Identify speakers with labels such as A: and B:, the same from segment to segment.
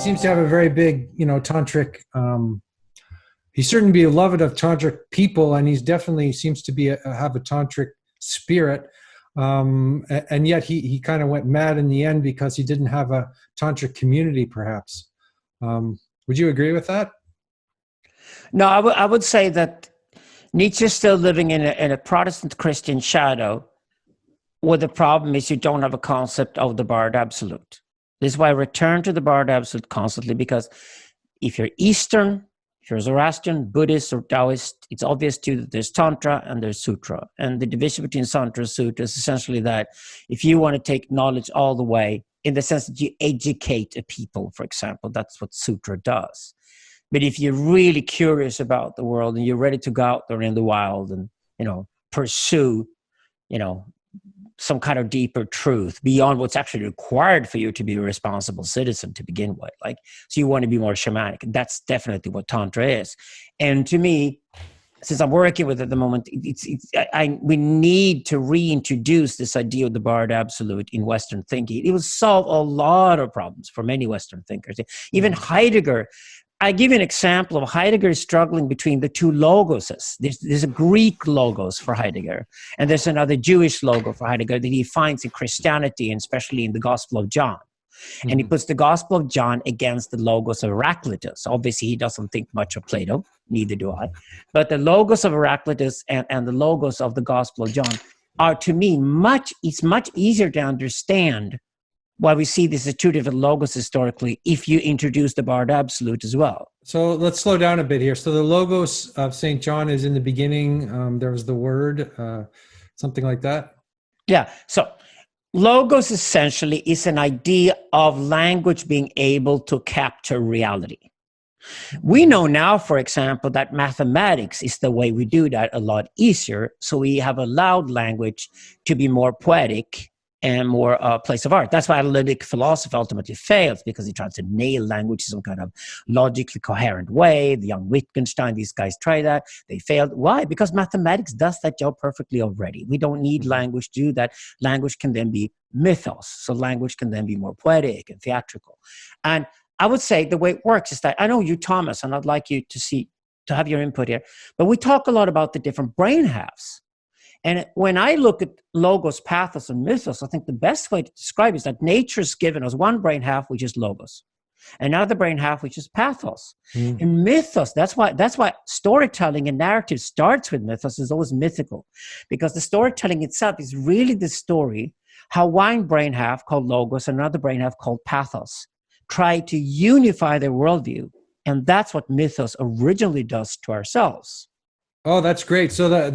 A: seems to have a very big, tantric. He certainly beloved of tantric people, and he's definitely seems to be have a tantric spirit. And yet he kind of went mad in the end because he didn't have a tantric community, perhaps. Would you agree with that?
B: No, I would say that Nietzsche is still living in a Protestant Christian shadow, where the problem is you don't have a concept of the Barred Absolute. This is why I return to the Barred Absolute constantly, because if you're Eastern, if you're Zoroastrian, Buddhist, or Taoist, it's obvious to you that there's Tantra and there's Sutra. And the division between Tantra and Sutra is essentially that if you want to take knowledge all the way, in the sense that you educate a people, for example, that's what Sutra does. But if you're really curious about the world and you're ready to go out there in the wild and, pursue, some kind of deeper truth beyond what's actually required for you to be a responsible citizen to begin with. So you want to be more shamanic. That's definitely what Tantra is. And to me, since I'm working with it at the moment, we need to reintroduce this idea of the Barred Absolute in Western thinking. It will solve a lot of problems for many Western thinkers. Even Heidegger, I give you an example of Heidegger struggling between the two logoses. There's a Greek logos for Heidegger, and there's another Jewish logo for Heidegger that he finds in Christianity, and especially in the Gospel of John. Mm-hmm. And he puts the Gospel of John against the logos of Heraclitus. Obviously, he doesn't think much of Plato, neither do I. But the logos of Heraclitus and the logos of the Gospel of John are, to me, it's much easier to understand why we see this as two different logos historically if you introduce the Barred Absolute as well.
A: So let's slow down a bit here. So the logos of St. John is in the beginning. There was the word, something like that.
B: Yeah. So logos essentially is an idea of language being able to capture reality. We know now, for example, that mathematics is the way we do that a lot easier. So we have allowed language to be more poetic and more a place of art. That's why analytic philosophy ultimately fails, because he tries to nail language in some kind of logically coherent way. The young Wittgenstein, these guys try that. They failed. Why? Because mathematics does that job perfectly already. We don't need language to do that. Language can then be mythos. So language can then be more poetic and theatrical. And I would say the way it works is that, I know you, Thomas, and I'd like you to have your input here, but we talk a lot about the different brain halves. And when I look at logos, pathos, and mythos, I think the best way to describe it is that nature's given us one brain half, which is logos, another brain half, which is pathos. And mythos, that's why storytelling and narrative starts with mythos, is always mythical, because the storytelling itself is really the story how one brain half called logos and another brain half called pathos try to unify their worldview. And that's what mythos originally does to ourselves.
A: Oh, that's great. So the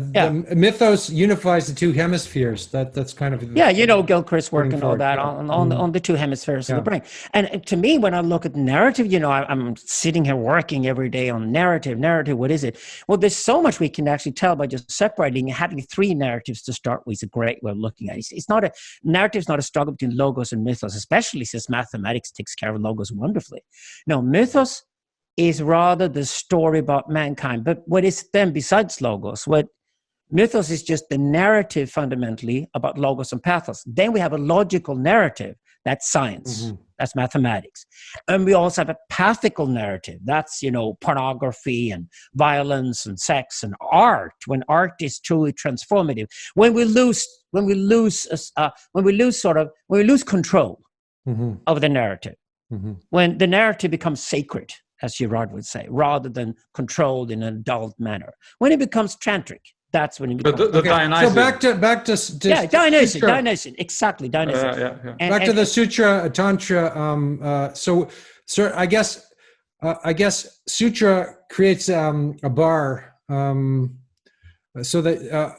A: mythos unifies the two hemispheres. That's kind of
B: Gilchrist's work and all that on the two hemispheres of the brain. And to me, when I look at narrative, I'm sitting here working every day on narrative. What is it? Well, there's so much we can actually tell by just separating and having three narratives to start with is a great way of looking at it. It's not narrative is not a struggle between logos and mythos, especially since mathematics takes care of logos wonderfully. No, mythos is rather the story about mankind. But what is then besides logos? What mythos is just the narrative fundamentally about logos and pathos. Then we have a logical narrative. That's science. Mm-hmm. That's mathematics. And we also have a pathical narrative. That's, pornography and violence and sex and art, when art is truly transformative. When we lose control of the narrative, when the narrative becomes sacred, as Girard would say, rather than controlled in an adult manner. When it becomes tantric, that's when it becomes...
C: The Dionysus.
A: So back to
B: Dionysus, exactly, Dionysus.
A: Back to the Sutra, Tantra. So I guess Sutra creates a bar so that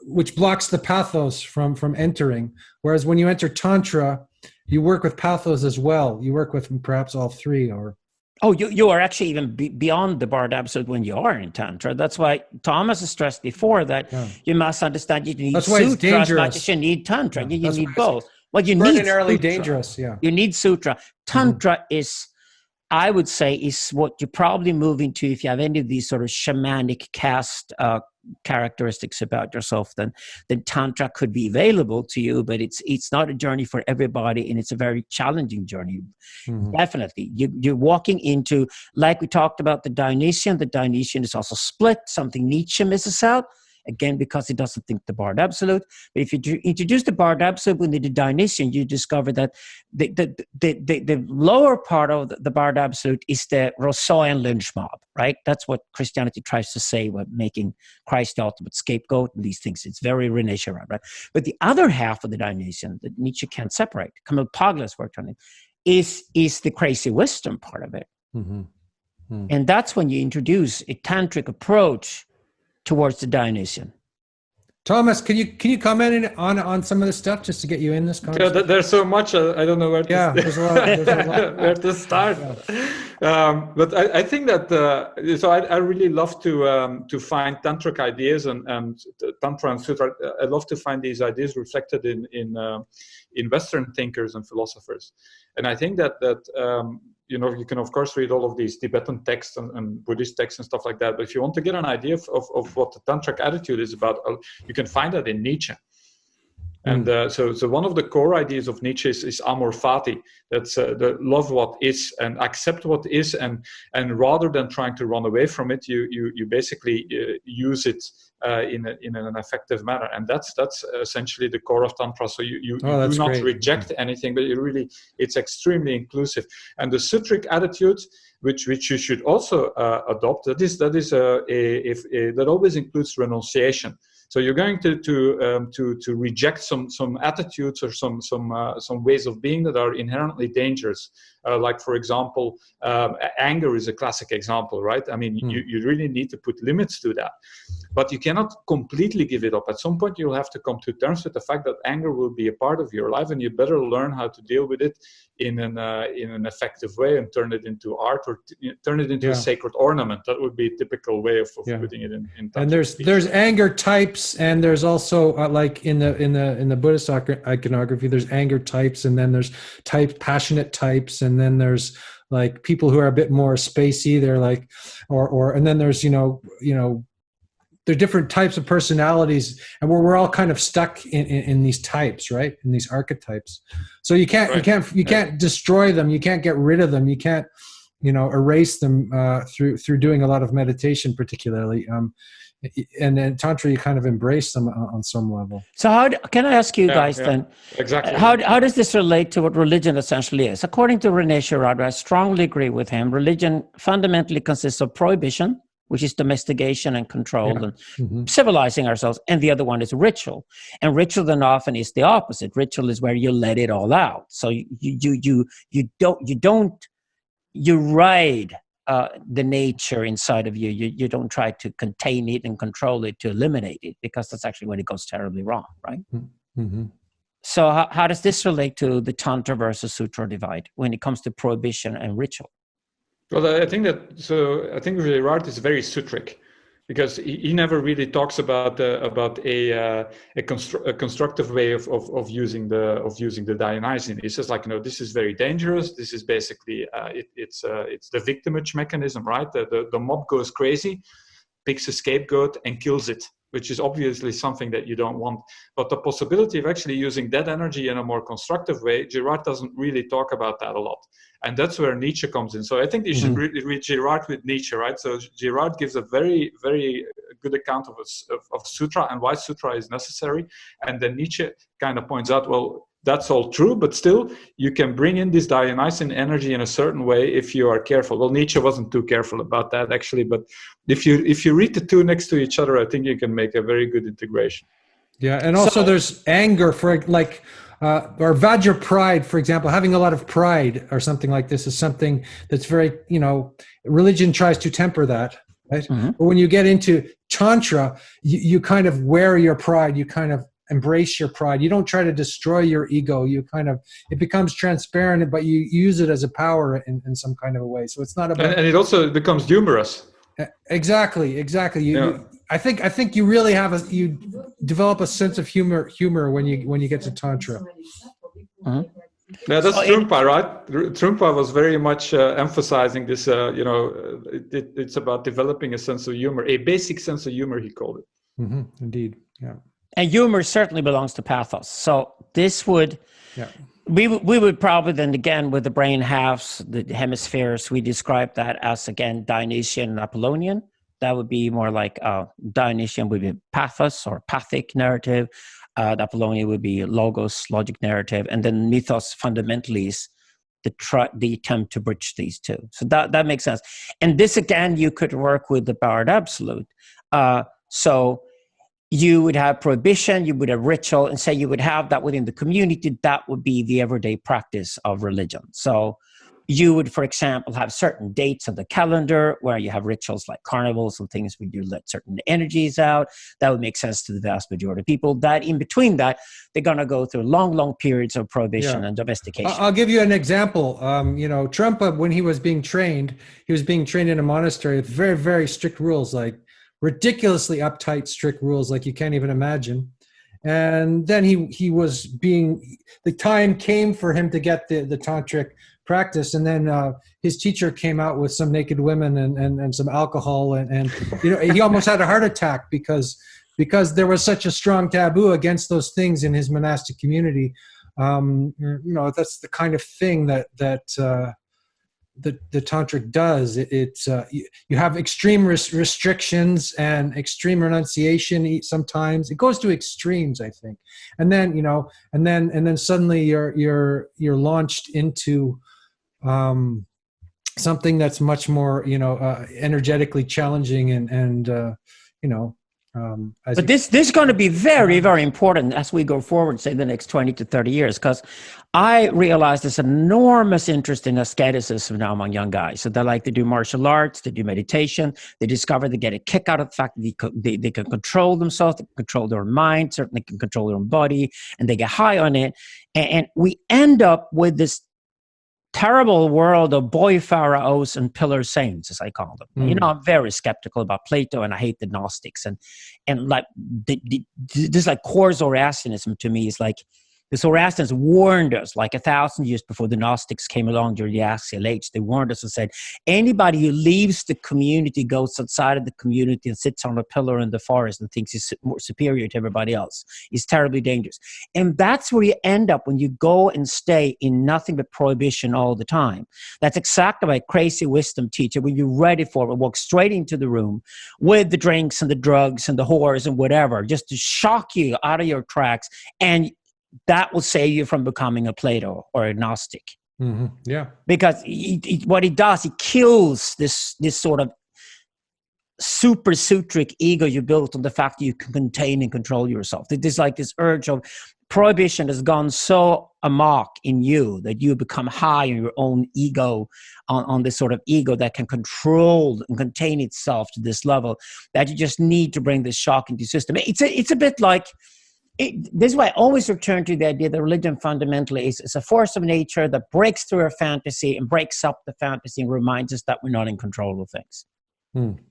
A: which blocks the pathos from entering. Whereas when you enter Tantra, you work with pathos as well. You work with perhaps all three, or...
B: Oh, you are actually even beyond the Barred Absolute when you are in Tantra. That's why Thomas has stressed before that you must understand you need Sutra as much as you need Tantra. You need both. Well, you need
A: ordinarily dangerous,
B: You need Sutra. Tantra is I would say is what you probably move into if you have any of these sort of shamanic caste characteristics about yourself, then Tantra could be available to you, but it's not a journey for everybody, and it's a very challenging journey. Definitely. You're walking into, like we talked about the Dionysian is also split, something Nietzsche misses out. Again, because he doesn't think the Bard Absolute. But if you introduce the Bard Absolute within the Dionysian, you discover that the lower part of the Bard Absolute is the Rousseauian lynch mob, right? That's what Christianity tries to say when making Christ the ultimate scapegoat and these things. It's very René Girard, right? But the other half of the Dionysian that Nietzsche can't separate, Camille Pagla's worked on it, is the crazy wisdom part of it. And that's when you introduce a tantric approach towards the Dionysian.
A: Thomas, can you comment on some of this stuff just to get you in this conversation?
C: Yeah, there's so much. I don't know where to
A: there's a lot.
C: where to start. But I think that so I really love to find tantric ideas and Tantra and Sutra. I love to find these ideas reflected in Western thinkers and philosophers. And I think that you can of course read all of these Tibetan texts and Buddhist texts and stuff like that. But if you want to get an idea of what the tantric attitude is about, you can find that in Nietzsche. And so one of the core ideas of Nietzsche is amor fati. That's the love what is and accept what is, and rather than trying to run away from it, you basically use it in an effective manner. And that's essentially the core of Tantra. So you do not reject anything, but it's extremely inclusive. And the Sutric attitude, which you should also adopt, that always includes renunciation. So you're going to reject some attitudes or some ways of being that are inherently dangerous. Like, for example, anger is a classic example, right? I mean, you really need to put limits to that. But you cannot completely give it up. At some point, you'll have to come to terms with the fact that anger will be a part of your life, and you better learn how to deal with it in an effective way and turn it into art or turn it into a sacred ornament. That would be a typical way of putting it in.
A: And there's anger types, and there's also like in the Buddhist iconography, there's anger types, and then there's passionate types, and then there's like people who are a bit more spacey. They're like, and then there's there are different types of personalities, and we're all kind of stuck in these types, right? In these archetypes. So you can't destroy them. You can't get rid of them. You can't, erase them through doing a lot of meditation, particularly. And then Tantra, you kind of embrace them on some level.
B: So can I ask you guys then?
C: Exactly.
B: How does this relate to what religion essentially is? According to René Girard, I strongly agree with him. Religion fundamentally consists of prohibition, which is domestication and control and civilizing ourselves. And the other one is ritual. And ritual then often is the opposite. Ritual is where you let it all out. So you ride the nature inside of you. You don't try to contain it and control it to eliminate it, because that's actually when it goes terribly wrong, right? So how does this relate to the Tantra versus Sutra divide when it comes to prohibition and ritual?
C: Well, I think Girard is very sutric, because he never really talks about a constructive way of using the Dionysian. He says, like, this is very dangerous. This is basically it's the victimage mechanism, right? The mob goes crazy, picks a scapegoat and kills it, which is obviously something that you don't want. But the possibility of actually using that energy in a more constructive way, Girard doesn't really talk about that a lot. And that's where Nietzsche comes in. So I think you should read Girard with Nietzsche, right? So Girard gives a very, very good account of Sutra and why Sutra is necessary. And then Nietzsche kind of points out, well, that's all true, but still you can bring in this Dionysian energy in a certain way if you are careful. Well, Nietzsche wasn't too careful about that, actually, but if you read the two next to each other, I think you can make a very good integration.
A: Yeah, and also there's anger for like, or Vajra pride, for example. Having a lot of pride or something like this is something that's very, religion tries to temper that, right? But when you get into Tantra, you kind of wear your pride, you kind of embrace your pride. You don't try to destroy your ego. It becomes transparent, but you use it as a power in some kind of a way. So it's not about,
C: and it also becomes humorous.
A: Exactly. I think you really you develop a sense of humor when you get to Tantra.
C: Yeah, that's
B: So
C: Trungpa, right? Trungpa was very much emphasizing this. It's about developing a sense of humor, a basic sense of humor, he called it.
A: Indeed, yeah.
B: And humor certainly belongs to pathos. So this would,
A: Yeah.
B: we would probably then, again, with the brain halves, the hemispheres, we describe that as, again, Dionysian and Apollonian. That would be more like Dionysian would be pathos or pathic narrative. The Apollonian would be logos, logic narrative. And then mythos fundamentally is the attempt to bridge these two. So that makes sense. And this, again, you could work with the Bard Absolute. So you would have prohibition, you would have ritual, and say you would have that within the community. That would be the everyday practice of religion. So you would, for example, have certain dates on the calendar where you have rituals like carnivals and things where you let certain energies out. That would make sense to the vast majority of people. That in between that, they're going to go through long periods of prohibition and domestication.
A: I'll give you an example. Trump, when he was being trained in a monastery with very, very strict rules, like ridiculously uptight, strict rules like you can't even imagine. And then the time came for him to get the tantric practice, and then his teacher came out with some naked women and some alcohol, and he almost had a heart attack because there was such a strong taboo against those things in his monastic community. That's the kind of thing that the tantric does. You have extreme restrictions and extreme renunciation. Sometimes it goes to extremes, I think, and then suddenly you're launched into something that's much more energetically challenging but
B: this is going to be very, very important as we go forward, say the next 20 to 30 years, because I realize there's enormous interest in asceticism now among young guys. So they like to do martial arts, they do meditation, they discover they get a kick out of the fact that they can control themselves, they can control their mind, certainly can control their own body, and they get high on it. And we end up with this terrible world of boy pharaohs and pillar saints, as I call them. I'm very skeptical about Plato, and I hate the Gnostics. And like this, like core Zoroastrianism to me is like the Zoroastrians warned us like 1,000 years before the Gnostics came along during the Axial Age. They warned us and said, anybody who leaves the community, goes outside of the community and sits on a pillar in the forest and thinks he's more superior to everybody else is terribly dangerous. And that's where you end up when you go and stay in nothing but prohibition all the time. That's exactly why a crazy wisdom teacher, when you're ready for it, walk straight into the room with the drinks and the drugs and the whores and whatever, just to shock you out of your tracks. And that will save you from becoming a Plato or a Gnostic.
A: Mm-hmm. Yeah. Because
B: what he does, he kills this sort of super sutric ego you built on the fact that you can contain and control yourself. There's like this urge of prohibition has gone so amok in you that you become high on your own ego, on this sort of ego that can control and contain itself to this level that you just need to bring this shock into the system. It's a bit like, this is why I always return to the idea that religion fundamentally is a force of nature that breaks through our fantasy and breaks up the fantasy and reminds us that we're not in control of things.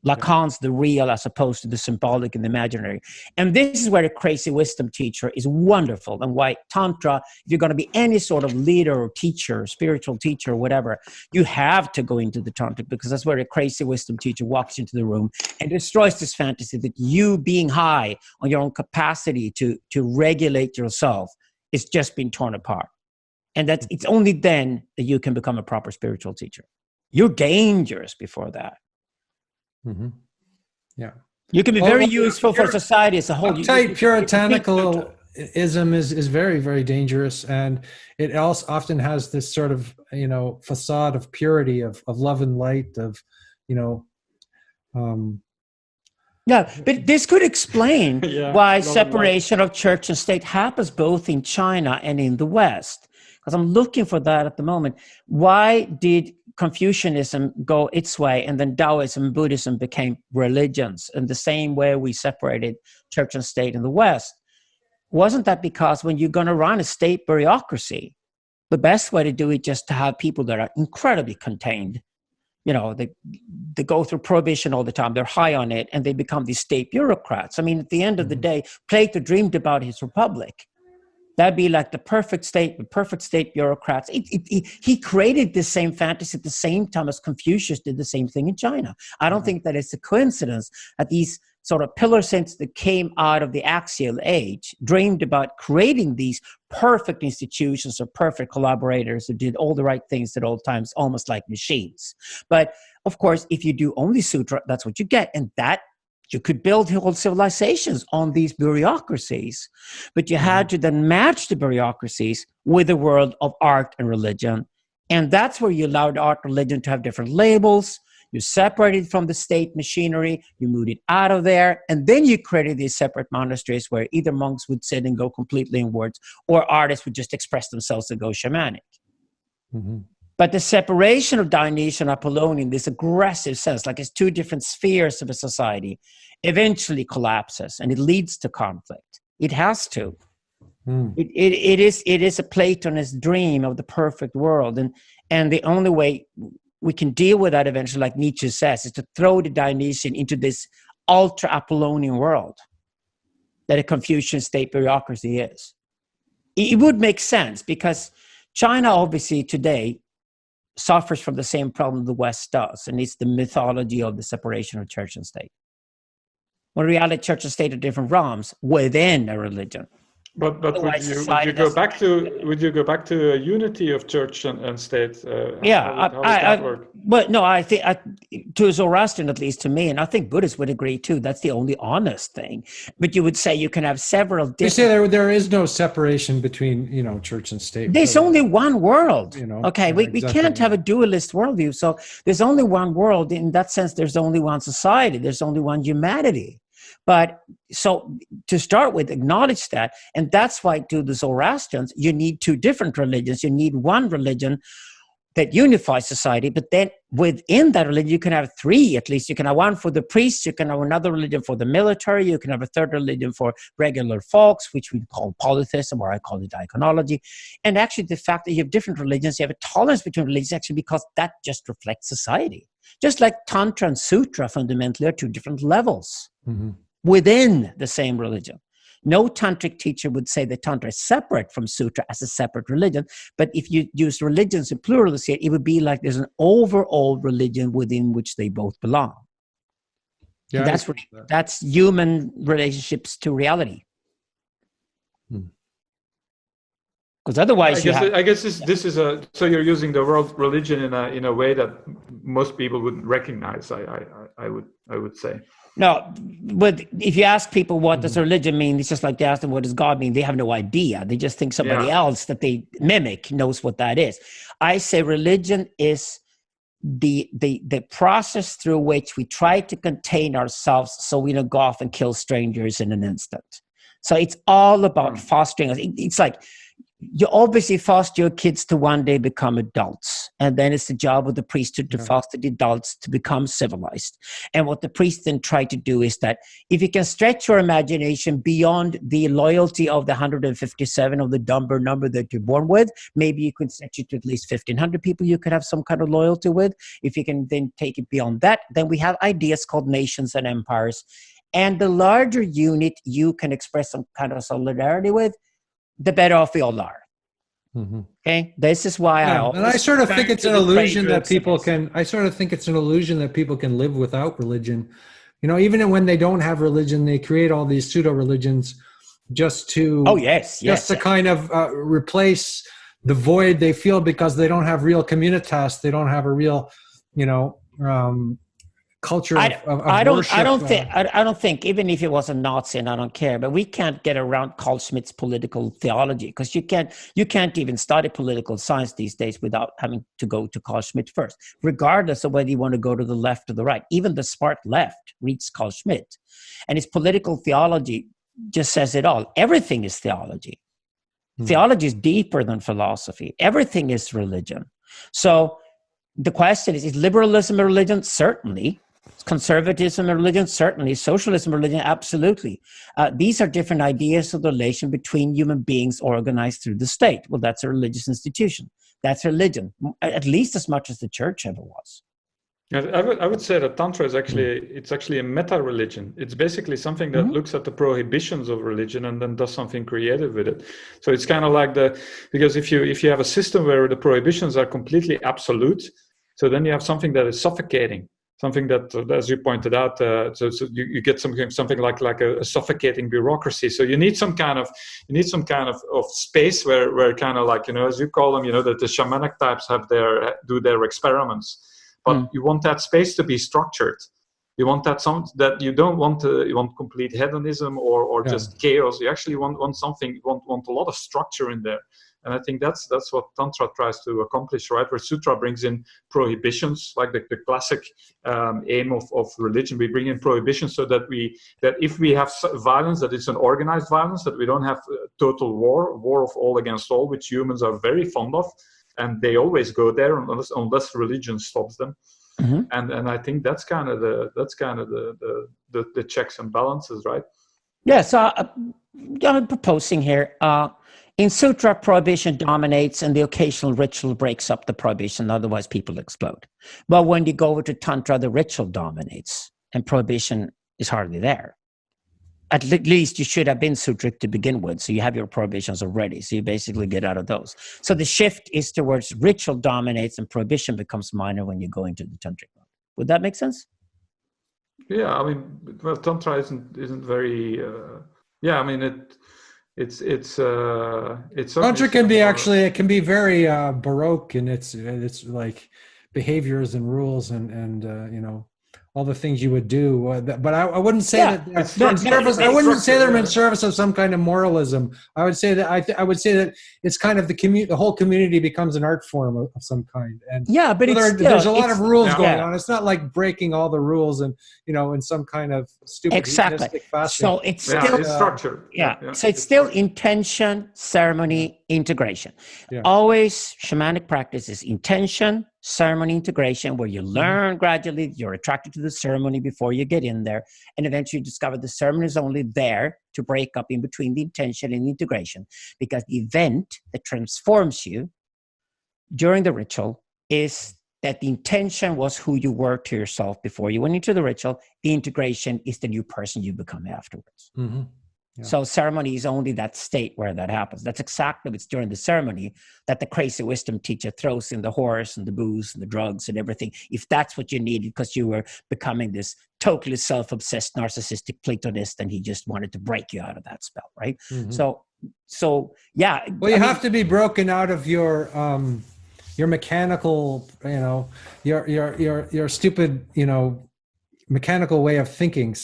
B: Lacan's the real as opposed to the symbolic and the imaginary. And this is where the crazy wisdom teacher is wonderful, and why Tantra, if you're going to be any sort of leader or teacher, spiritual teacher or whatever, you have to go into the Tantric, because that's where the crazy wisdom teacher walks into the room and destroys this fantasy that you being high on your own capacity to regulate yourself is just being torn apart. And that's it's only then that you can become a proper spiritual teacher. You're dangerous before that.
A: Mm-hmm. Yeah,
B: you can be very useful for society as a whole.
A: Uptight puritanicalism is very, very dangerous, and it also often has this sort of facade of purity, of love and light, of
B: Yeah, but this could explain why separation of church and state happens both in China and in the West. Because I'm looking for that at the moment. Why did Confucianism go its way, and then Taoism and Buddhism became religions in the same way we separated church and state in the West? Wasn't that because when you're going to run a state bureaucracy, the best way to do it is just to have people that are incredibly contained? They go through prohibition all the time. They're high on it, and they become these state bureaucrats. I mean, at the end of the day, Plato dreamed about his republic. That'd be like the perfect state with perfect state bureaucrats. He created the same fantasy at the same time as Confucius did the same thing in China. I don't think that it's a coincidence that these sort of pillar saints that came out of the axial age dreamed about creating these perfect institutions or perfect collaborators who did all the right things at all times, almost like machines. But of course, if you do only Sutra, that's what you get. And that you could build whole civilizations on these bureaucracies, but you had to then match the bureaucracies with the world of art and religion. And that's where you allowed art and religion to have different labels. You separated from the state machinery, you moved it out of there, and then you created these separate monasteries where either monks would sit and go completely inwards, or artists would just express themselves and go shamanic.
A: Mm-hmm.
B: But the separation of Dionysius and Apollonian, this aggressive sense, like it's two different spheres of a society, eventually collapses and it leads to conflict. It has to. It is a Platonist dream of the perfect world. And the only way we can deal with that eventually, like Nietzsche says, is to throw the Dionysian into this ultra-Apollonian world that a Confucian state bureaucracy is. It would make sense because China obviously today suffers from the same problem the West does, and it's the mythology of the separation of church and state. When reality, church and state are different realms within a religion.
C: But would you go back to a unity of church and state? How does that work?
B: But no, I think to Zoroastrian, at least to me, and I think Buddhists would agree too. That's the only honest thing. But you would say you can have several different.
A: You say there is no separation between church and state.
B: There's only one world. Okay, we
A: exactly.
B: can't have a dualist worldview. So there's only one world. In that sense, there's only one society. There's only one humanity. But so to start with, acknowledge that. And that's why to the Zoroastrians, you need two different religions. You need one religion that unifies society, but then within that religion, you can have three at least. You can have one for the priests, you can have another religion for the military, you can have a third religion for regular folks, which we call polytheism, or I call it iconology. And actually the fact that you have different religions, you have a tolerance between religions, actually because that just reflects society. Just like Tantra and Sutra fundamentally are two different levels. Mm-hmm. Within the same religion. No tantric teacher would say that Tantra is separate from Sutra as a separate religion, but if you use religions in plural here, it would be like there's an overall religion within which they both belong. Yeah, that's human relationships to reality. Because otherwise,
C: I guess this is so you're using the word religion in a way that most people wouldn't recognize. I would say.
B: No, but if you ask people what does religion mean, it's just like they ask them what does God mean. They have no idea. They just think somebody else that they mimic knows what that is. I say religion is the process through which we try to contain ourselves so we don't go off and kill strangers in an instant. So it's all about fostering us. It's like you obviously foster your kids to one day become adults. And then it's the job of the priesthood to foster the adults to become civilized. And what the priests then try to do is that if you can stretch your imagination beyond the loyalty of the 157 of the number that you're born with, maybe you can stretch it to at least 1,500 people you could have some kind of loyalty with. If you can then take it beyond that, then we have ideas called nations and empires. And the larger unit you can express some kind of solidarity with, the better off we all are. Mm-hmm. Okay, this is why
A: I sort of think it's an illusion that people can. I sort of think it's an illusion that people can live without religion. Even when they don't have religion, they create all these pseudo religions just to. To kind of replace the void they feel because they don't have real communitas. They don't have a real, culture of worship.
B: I don't think, even if it was a Nazi, and I don't care, but we can't get around Carl Schmitt's political theology because you can't even study political science these days without having to go to Carl Schmitt first, regardless of whether you want to go to the left or the right. Even the smart left reads Carl Schmitt, and his political theology just says it all. Everything is theology. Theology is deeper than philosophy. Everything is religion. So the question is liberalism a religion? Certainly. Conservatism and religion, certainly. Socialism and religion, absolutely. These are different ideas of the relation between human beings organized through the state. Well, that's a religious institution. That's religion, at least as much as the church ever was.
C: I would say that Tantra is actually a meta religion. It's basically something that looks at the prohibitions of religion and then does something creative with it. So it's kind of like because if you have a system where the prohibitions are completely absolute, so then you have something that is suffocating, something that, as you pointed out, so you get something like a suffocating bureaucracy. So you need some kind of space where kind of like, as you call them, that the shamanic types do their experiments. But you want that space to be structured. You want that you don't want you want complete hedonism or just chaos. You actually want a lot of structure in there. And I think that's what Tantra tries to accomplish, right? Where Sutra brings in prohibitions, like the classic aim of religion. We bring in prohibitions so that if we have violence, that it's an organized violence, that we don't have total war of all against all, which humans are very fond of. And they always go there unless religion stops them, and I think that's kind of the checks and balances, right?
B: Yeah. So I'm proposing here. In Sutra, prohibition dominates, and the occasional ritual breaks up the prohibition. Otherwise, people explode. But when you go over to Tantra, the ritual dominates, and prohibition is hardly there. At least you should have been Sutric to begin with, so you have your prohibitions already. So you basically get out of those. So the shift is towards ritual dominates and prohibition becomes minor when you go into the tantric mode. Would that make sense?
C: Yeah, I mean, well, Tantra isn't very. Yeah, I mean it's
A: Tantra can be it can be very baroque in its like behaviors and rules and all the things you would do, but I wouldn't say that I wouldn't say they're in service of some kind of moralism. I would say that I would say that it's kind of the whole community becomes an art form of some kind. And
B: but
A: there's a lot of rules going on. It's not like breaking all the rules and in some kind of stupid hedonistic fashion.
B: So it's still
C: it's structured.
B: So it's still intention, ceremony, integration. Always shamanic practice is intention, ceremony, integration, where you learn gradually, you're attracted to the ceremony before you get in there, and eventually you discover the ceremony is only there to break up in between the intention and the integration, because the event that transforms you during the ritual is that the intention was who you were to yourself before you went into the ritual. The integration is the new person you become afterwards. So ceremony is only that state where that happens. That's exactly what's during the ceremony that the crazy wisdom teacher throws in the horse and the booze and the drugs and everything. If that's what you needed because you were becoming this totally self-obsessed narcissistic Platonist, and he just wanted to break you out of that spell, right? So yeah.
A: Well, you have to be broken out of your mechanical, your stupid, mechanical way of thinking.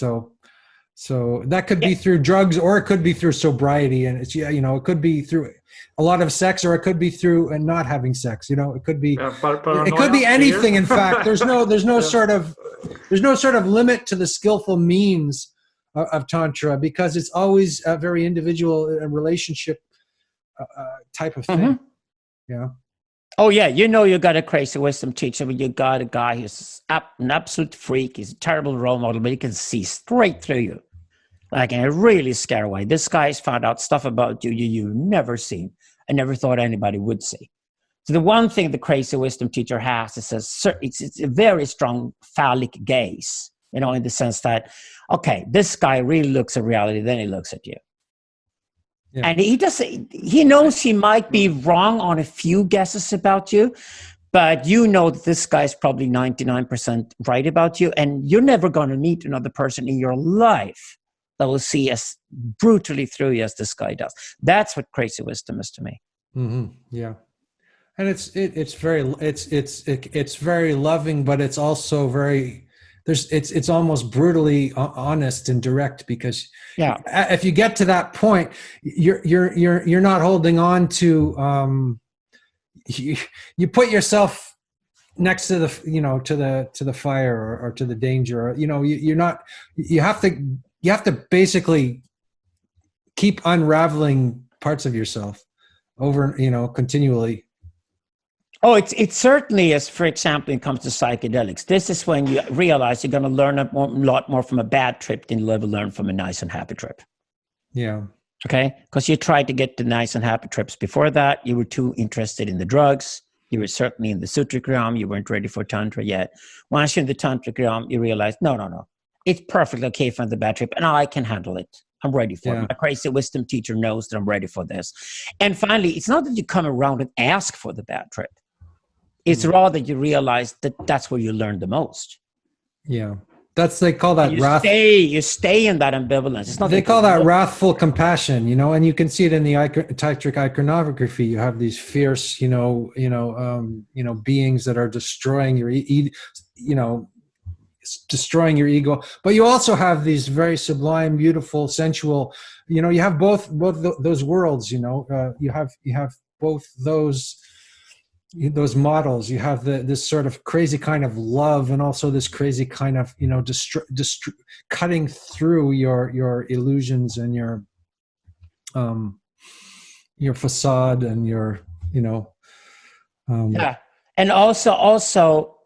A: So that could be through drugs, or it could be through sobriety, and it's it could be through a lot of sex, or it could be through not having sex. It could be it could be anything. In fact, there's no sort of limit to the skillful means of Tantra, because it's always a very individual relationship type of thing.
B: Oh yeah, you got a crazy wisdom teacher, but you got a guy who's an absolute freak. He's a terrible role model, but he can see straight through you, like in a really scary way. This guy's found out stuff about you've never seen and never thought anybody would see. So the one thing the crazy wisdom teacher has is it's a very strong phallic gaze, in the sense that, okay, this guy really looks at reality, then he looks at you. Yeah. And he knows he might be wrong on a few guesses about you, but that this guy's probably 99% right about you, and you're never going to meet another person in your life that will see as brutally through you as this guy does. That's what crazy wisdom is to me.
A: Yeah. And it's very loving, but it's also very, it's almost brutally honest and direct, because if you get to that point, you're not holding on to you put yourself next to the to the fire or to the danger, you're not, you have to basically keep unraveling parts of yourself over continually.
B: Oh, it certainly is. For example, when it comes to psychedelics, this is when you realize you're going to learn a lot more from a bad trip than you'll ever learn from a nice and happy trip.
A: Yeah.
B: Okay? Because you tried to get the nice and happy trips before that. You were too interested in the drugs. You were certainly in the Sutra realm. You weren't ready for Tantra yet. Once you're in the Tantra realm, you realize, no. It's perfectly okay for the bad trip, and I can handle it. I'm ready for it. My crazy wisdom teacher knows that I'm ready for this. And finally, it's not that you come around and ask for the bad trip. It's rather you realize that that's where you learn the most.
A: Yeah. They call that
B: you stay in that ambivalence. It's not
A: they call that wrathful compassion, and you can see it in the tantric iconography. You have these fierce, beings that are destroying your, destroying your ego. But you also have these very sublime, beautiful, sensual. You have both those worlds. You have both those models. You have this sort of crazy kind of love, and also this crazy kind of cutting through your illusions and your facade and your
B: yeah. And also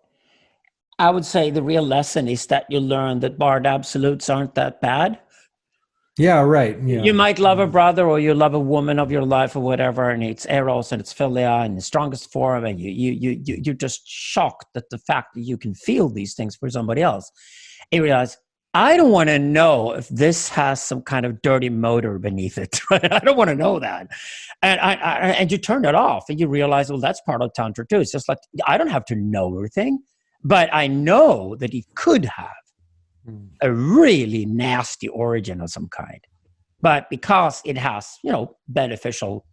B: I would say the real lesson is that you learn that barred absolutes aren't that bad.
A: Yeah, right. Yeah.
B: You might love a brother, or you love a woman of your life, or whatever, and it's eros and it's philia in the strongest form, and you're just shocked at the fact that you can feel these things for somebody else. And you realize, I don't want to know if this has some kind of dirty motor beneath it. Right? I don't want to know that, and you turn it off, and you realize, well, that's part of Tantra too. It's just like, I don't have to know everything, but I know that it could have a really nasty origin of some kind, but because it has, beneficial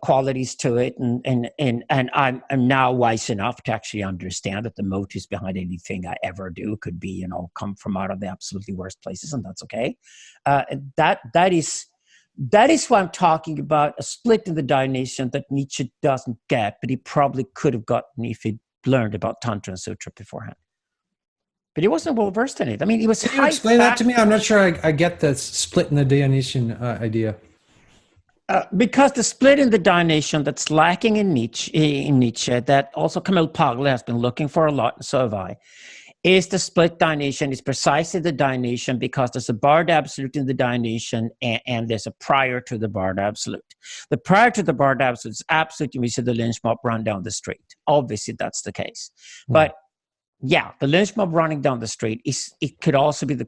B: qualities to it, and I'm now wise enough to actually understand that the motives behind anything I ever do could be, come from out of the absolutely worst places, and that's okay. That is why I'm talking about a split in the Dionysian that Nietzsche doesn't get, but he probably could have gotten if he'd learned about Tantra and Sutra beforehand. But he wasn't well versed in it. I mean, he was.
A: Can you explain that to me? I'm not sure I get the split in the Dionysian idea.
B: Because the split in the Dionysian that's lacking in Nietzsche, that also Camille Paglia has been looking for a lot, and so have I, is the split Dionysian. Is precisely the Dionysian because there's a barred absolute in the Dionysian, and there's a prior to the barred absolute. The prior to the barred absolute is absolute. You see the lynch mob run down the street. Obviously, that's the case. But yeah, the lynch mob running down the street it could also be the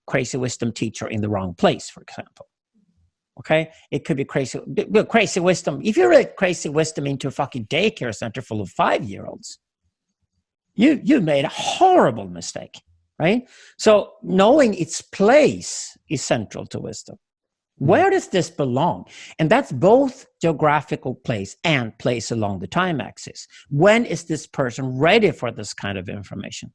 B: crazy wisdom teacher in the wrong place, for example. Okay, it could be crazy wisdom. If you read crazy wisdom into a fucking daycare center full of 5-year-olds, you made a horrible mistake, right? So knowing its place is central to wisdom. Where does this belong? And that's both geographical place and place along the time axis. When is this person ready for this kind of information?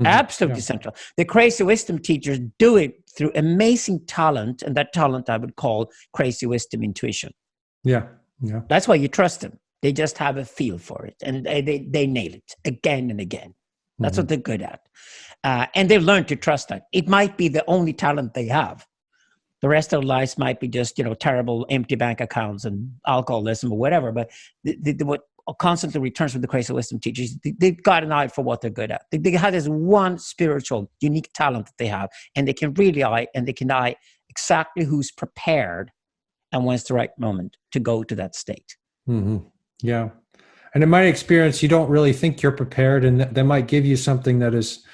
B: Absolutely central. The crazy wisdom teachers do it through amazing talent, and that talent I would call crazy wisdom intuition.
A: Yeah.
B: That's why you trust them. They just have a feel for it, and they nail it again and again. That's what they're good at. And they've learned to trust that. It might be the only talent they have. The rest of their lives might be just, terrible empty bank accounts and alcoholism or whatever. But what constantly returns from the crazy wisdom teachers, they've got an eye for what they're good at. They have this one spiritual, unique talent that they have, and they can really eye exactly who's prepared and when's the right moment to go to that state.
A: Mm-hmm. Yeah. And in my experience, you don't really think you're prepared, and they might give you something that is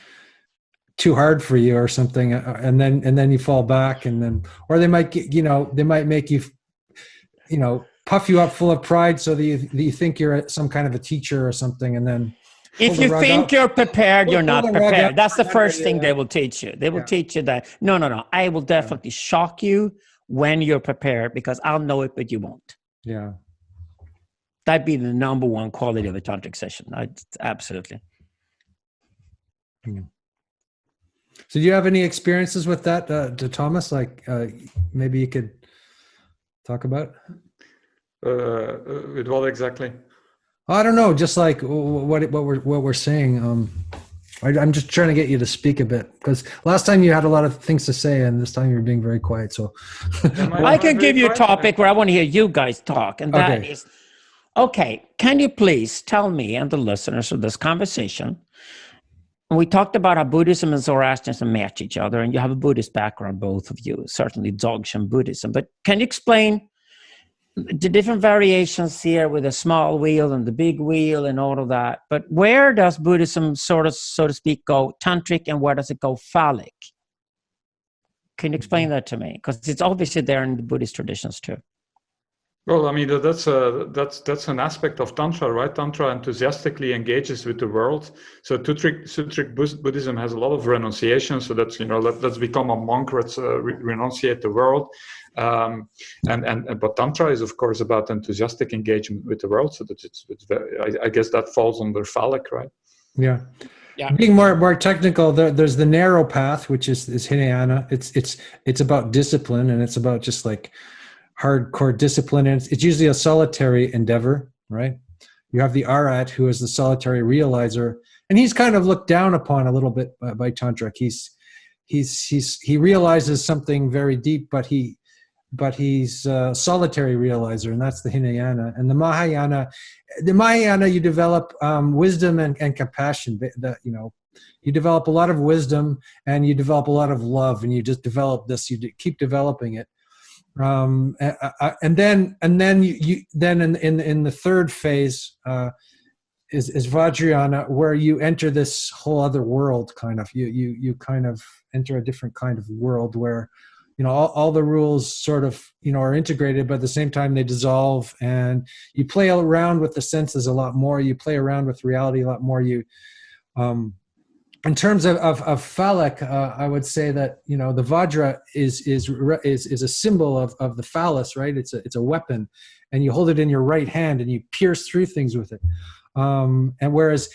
A: too hard for you or something, and then you fall back, or they might they might make you puff you up full of pride so that you think you're some kind of a teacher or something, and then
B: if you think you're prepared, you're not prepared. That's the first thing they will teach you. They will teach you that no, I will definitely shock you when you're prepared, because I'll know it but you won't.
A: Yeah,
B: that'd be the number one quality of a tantric session. Absolutely.
A: So do you have any experiences with that, Thomas? Like maybe you could talk about?
C: With what exactly?
A: I don't know. Just like what we're saying. I'm just trying to get you to speak a bit, because last time you had a lot of things to say, and this time you're being very quiet. So
B: I can give you a topic where I want to hear you guys talk, and that is, okay, can you please tell me and the listeners of this conversation, we talked about how Buddhism and Zoroastrianism match each other, and you have a Buddhist background, both of you, certainly Dzogchen Buddhism. But can you explain the different variations here with the small wheel and the big wheel and all of that. But where does Buddhism sort of, so to speak, go tantric, and where does it go phallic? Can you explain that to me? Because it's obviously there in the Buddhist traditions too.
C: Well, I mean, that's an aspect of Tantra, right? Tantra enthusiastically engages with the world. So Sutric Buddhism has a lot of renunciation. So that's, let's become a monk, let's renunciate the world. But Tantra is, of course, about enthusiastic engagement with the world. So that it's very, I guess that falls under phallic, right?
A: Yeah.
B: Yeah.
A: Being more technical, there's the narrow path, which is Hinayana. It's about discipline, and it's about just like hardcore discipline, and it's usually a solitary endeavor, right? You have the Arat, who is the solitary realizer, and he's kind of looked down upon a little bit by Tantric. He realizes something very deep, but he's a solitary realizer, and that's the Hinayana. And the Mahayana, you develop wisdom and compassion. You develop a lot of wisdom, and you develop a lot of love, and you just develop this. You keep developing it. And then in the third phase is Vajrayana, where you enter this whole other world. Kind of you kind of enter a different kind of world where all the rules sort of are integrated, but at the same time they dissolve, and you play around with the senses a lot more. You play around with reality a lot more. In terms of phallic, I would say that the Vajra is a symbol of the phallus, right? It's a weapon, and you hold it in your right hand and you pierce through things with it. And whereas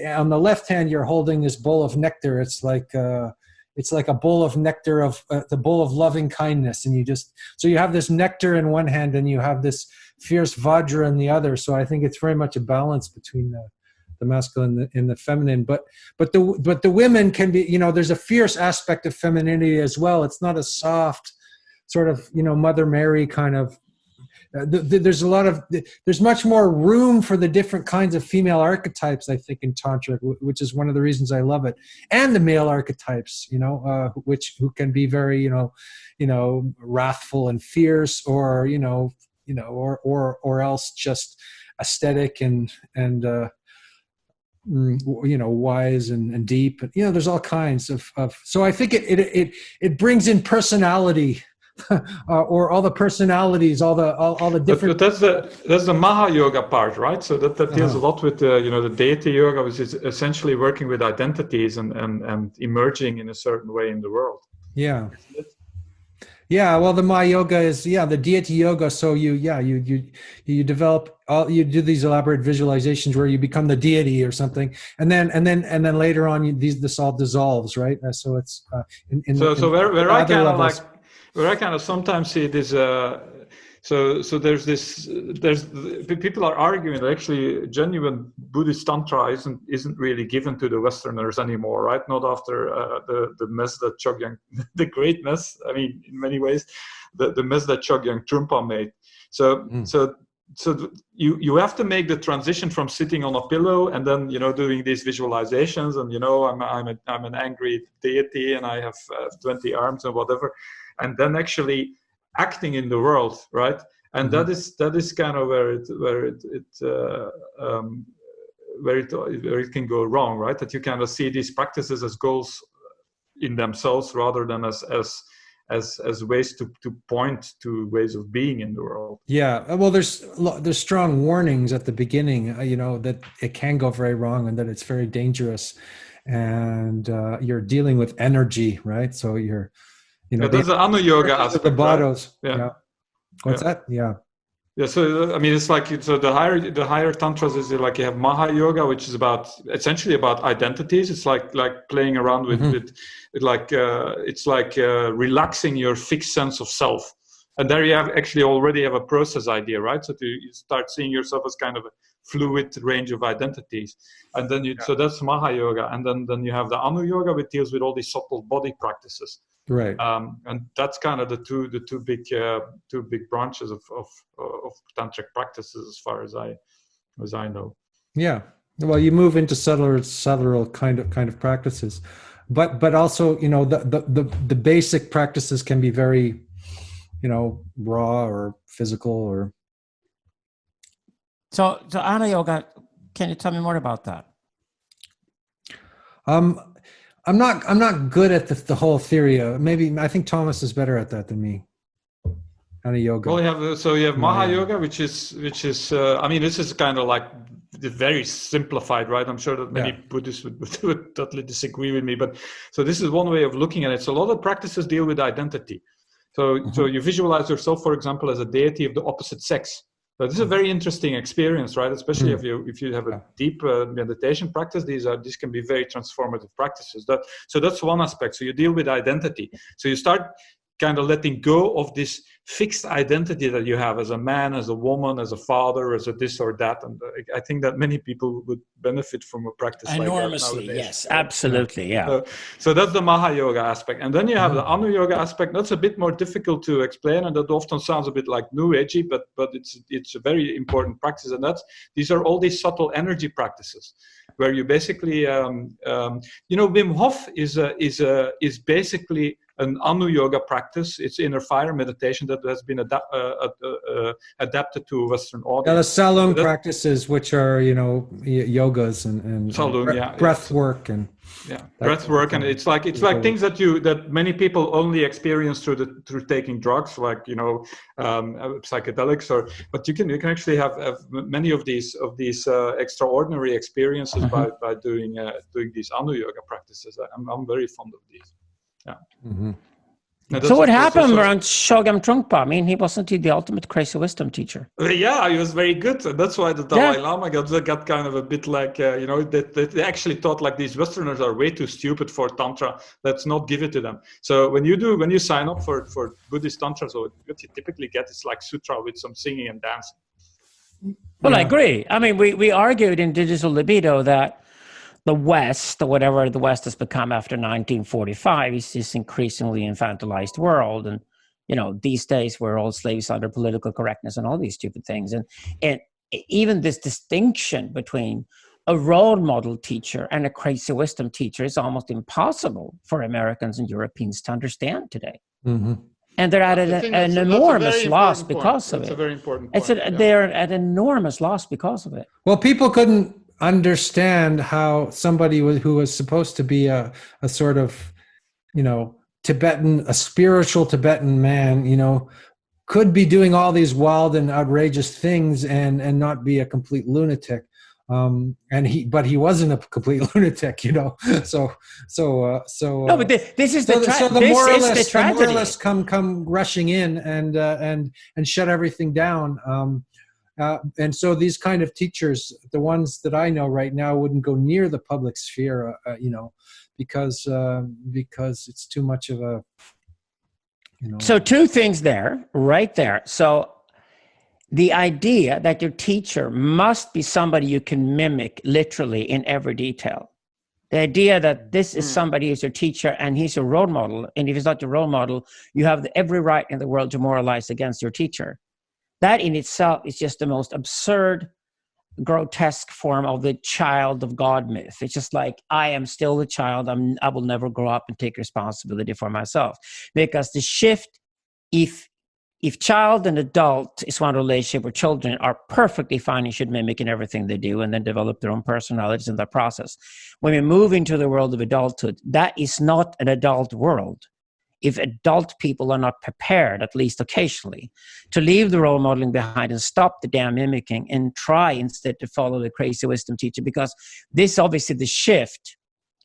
A: on the left hand you're holding this bowl of nectar, it's like a bowl of nectar of the bowl of loving kindness, and you have this nectar in one hand and you have this fierce Vajra in the other. So I think it's very much a balance between the masculine and the feminine, but the women can be, there's a fierce aspect of femininity as well. It's not a soft sort of, Mother Mary kind of. There's much more room for the different kinds of female archetypes, I think, in Tantra, which is one of the reasons I love it, and the male archetypes, who can be very, wrathful and fierce, or or else just aesthetic and wise and deep. There's all kinds of so I think it brings in personality, or all the personalities, all the different.
C: But that's the Maha Yoga part, right? So that deals a lot with the deity yoga, which is essentially working with identities and emerging in a certain way in the world.
A: Yeah. Yeah, well, the Maya Yoga is the deity yoga. So you develop you do these elaborate visualizations where you become the deity or something, and then later on this all dissolves, right? So it's
C: where I kind of sometimes see this. So there's people are arguing that actually genuine Buddhist Tantra isn't really given to the Westerners anymore, right? Not after the mess that Chogyam, the great mess. I mean, in many ways, the mess that Chogyam Trungpa made. So you have to make the transition from sitting on a pillow and then doing these visualizations and I'm an angry deity and I have 20 arms and whatever, and then actually acting in the world, right? And that is kind of where it can go wrong, right? That you kind of see these practices as goals in themselves rather than as ways to point to ways of being in the world.
A: Yeah, well, there's strong warnings at the beginning, that it can go very wrong and that it's very dangerous, and you're dealing with energy, right? So you're
C: that's the Anu Yoga aspect.
A: The Bados.
C: Right? Yeah.
A: What's that? Yeah.
C: Yeah. So I mean, it's like the higher tantras is like you have Maha Yoga, which is essentially about identities. It's like playing around with it's like relaxing your fixed sense of self, and there you already have a process idea, right? So you start seeing yourself as kind of a fluid range of identities, and then so that's Maha Yoga, and then you have the Anu Yoga, which deals with all these subtle body practices.
A: Right.
C: And that's kind of the two big branches of tantric practices, as far as I know.
A: Yeah. Well, you move into subtler kind of practices, but also the basic practices can be very raw or physical or
B: So Ana Yoga, can you tell me more about that?
A: I'm not good at the whole theory. Maybe I think Thomas is better at that than me. Ana Yoga.
C: Well, you have Maha Yoga, which is I mean, this is kind of like very simplified, right? I'm sure that many Buddhists would totally disagree with me, but so this is one way of looking at it. So a lot of practices deal with identity. So you visualize yourself, for example, as a deity of the opposite sex. So this is a very interesting experience, right? Especially if you have a deep meditation practice, these can be very transformative practices. So that's one aspect. So you deal with identity. So you start kind of letting go of this fixed identity that you have as a man, as a woman, as a father, as a this or that. And I think that many people would benefit from a practice
B: enormously,
C: like that.
B: Yes, absolutely, yeah.
C: So that's the Maha Yoga aspect. And then you have the Anu Yoga aspect. That's a bit more difficult to explain, and that often sounds a bit like New Agey, but it's a very important practice. And these are all these subtle energy practices where you basically, Wim Hof is basically an Anu Yoga practice. It's inner fire meditation that has been adapted to Western audience.
A: Yeah, the Salung practices, which are yogas and breath work and
C: breath work, and it's like things that many people only experience through taking drugs, like psychedelics, but you can actually have many of these extraordinary experiences by doing these Anu Yoga practices. I'm very fond of these. Yeah.
B: So what happened around Chogyam Trungpa? I mean, wasn't he the ultimate crazy wisdom teacher?
C: Yeah, he was very good. And that's why the Dalai Lama got kind of a bit like, that they actually thought like these Westerners are way too stupid for Tantra. Let's not give it to them. So when you sign up for Buddhist Tantra, so what you typically get is like Sutra with some singing and dancing.
B: Well, I agree. I mean, we argued in Digital Libido that the West, or whatever the West has become after 1945, is this increasingly infantilized world. And, these days we're all slaves under political correctness and all these stupid things. And even this distinction between a role model teacher and a crazy wisdom teacher is almost impossible for Americans and Europeans to understand today. Mm-hmm. And they're at an enormous loss because of it.
C: That's a very important point.
B: They're at enormous loss because of it.
A: Well, people couldn't understand how somebody who was supposed to be a sort of, a spiritual Tibetan man, could be doing all these wild and outrageous things and not be a complete lunatic. But he wasn't a complete lunatic, So no,
B: but this is the tragedy.
A: The moralists come rushing in and shut everything down. And so these kind of teachers, the ones that I know right now, wouldn't go near the public sphere, because it's too much of a,
B: So two things right there. So the idea that your teacher must be somebody you can mimic literally in every detail. The idea that this is somebody who's your teacher and he's your role model, and if he's not your role model, you have every right in the world to moralize against your teacher. That in itself is just the most absurd, grotesque form of the child of God myth. It's just like, I am still the child. I will never grow up and take responsibility for myself. Because the shift, if child and adult is one relationship where children are perfectly fine and should mimic in everything they do and then develop their own personalities in that process. When we move into the world of adulthood, that is not an adult world. If adult people are not prepared, at least occasionally, to leave the role modeling behind and stop the damn mimicking and try instead to follow the crazy wisdom teacher, because this obviously the shift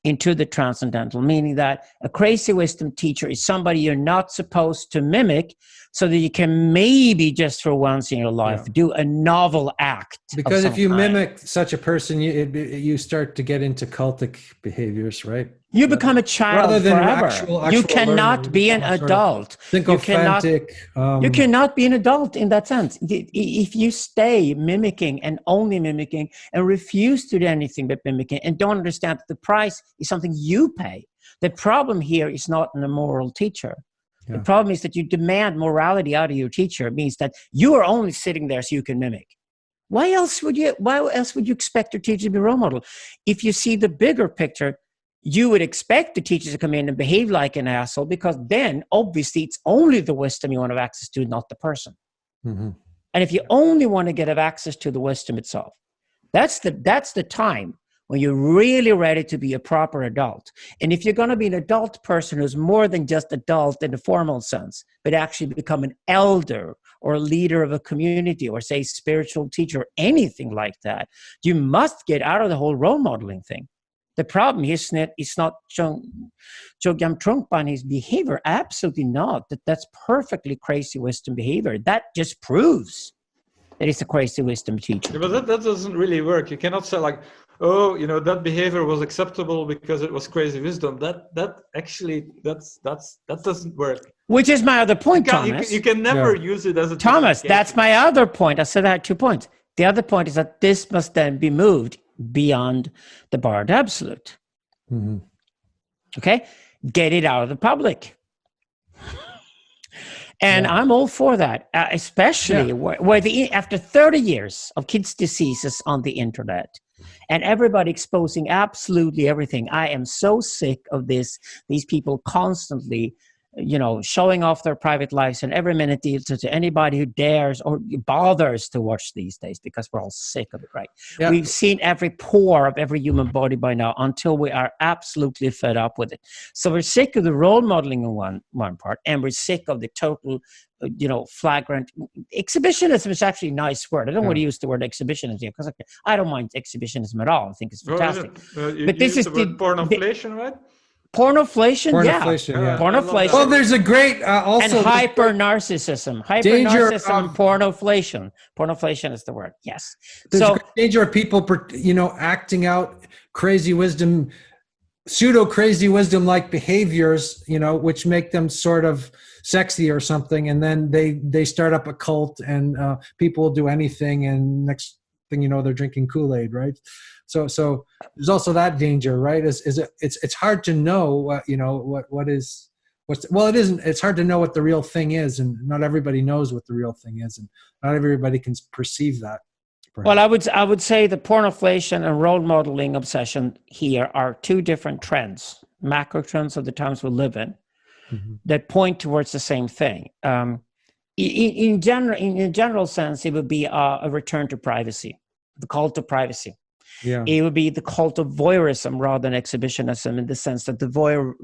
B: into the transcendental, meaning that a crazy wisdom teacher is somebody you're not supposed to mimic, so that you can maybe just for once in your life do a novel act.
A: Because if you mimic such a person, you start to get into cultic behaviors, right?
B: You become a child
A: rather than
B: forever.
A: Actual
B: you cannot be an adult.
A: You
B: cannot be an adult in that sense. If you stay mimicking and only mimicking and refuse to do anything but mimicking and don't understand that the price is something you pay. The problem here is not an immoral teacher. Yeah. The problem is that you demand morality out of your teacher. It means that you are only sitting there so you can mimic. Why else would you expect your teacher to be a role model? If you see the bigger picture, you would expect the teacher to come in and behave like an asshole, because then obviously it's only the wisdom you want to have access to, not the person. Mm-hmm. And if you only want to get access to the wisdom itself, that's the time when you're really ready to be a proper adult. And if you're going to be an adult person who's more than just adult in the formal sense, but actually become an elder or a leader of a community or say spiritual teacher or anything like that, you must get out of the whole role modeling thing. The problem is not Chogyam Trungpa and his behavior. Absolutely not. That's perfectly crazy wisdom behavior. That just proves that he's a crazy wisdom teacher.
C: Yeah, but that doesn't really work. You cannot say like, oh, you know, that behavior was acceptable because it was crazy wisdom. That doesn't work.
B: Which is my other point, Thomas.
C: You can never use it as a
B: Thomas, that's my other point. I said I had 2 points. The other point is that this must then be moved beyond the barred absolute.
A: Mm-hmm.
B: Okay? Get it out of the public. And I'm all for that, especially where after 30 years of kids' diseases on the internet and everybody exposing absolutely everything, I am so sick of these people constantly, you know, showing off their private lives and every minute to anybody who dares or bothers to watch these days, because we're all sick of it, right? Yeah. We've seen every pore of every human body by now until we are absolutely fed up with it. So we're sick of the role modeling in one part, and we're sick of the total, you know, flagrant exhibitionism is actually a nice word. I don't want to use the word exhibitionism because I don't mind exhibitionism at all. I think it's fantastic.
C: But this is the pornoflation, right?
B: Pornoflation,
A: Pornoflation, yeah.
B: Pornoflation.
A: Well, there's a great also
B: and hyper-narcissism. Hyper-narcissism and pornoflation. Pornoflation is the word, yes.
A: There's a great danger of people, you know, acting out crazy wisdom, pseudo-crazy wisdom-like behaviors, you know, which make them sort of sexy or something, and then they start up a cult, and people will do anything, and next thing you know, they're drinking Kool-Aid, right? So there's also that danger, right? It's hard to know, you know, it's hard to know what the real thing is, and not everybody knows what the real thing is, and not everybody can perceive that. Perhaps.
B: Well, I would say the pornoflation and role modeling obsession here are two different trends, macro trends of the times we live in, that point towards the same thing. In general sense, it would be a return to privacy, the cult of privacy.
A: Yeah.
B: It would be the cult of voyeurism rather than exhibitionism, in the sense that the voyeur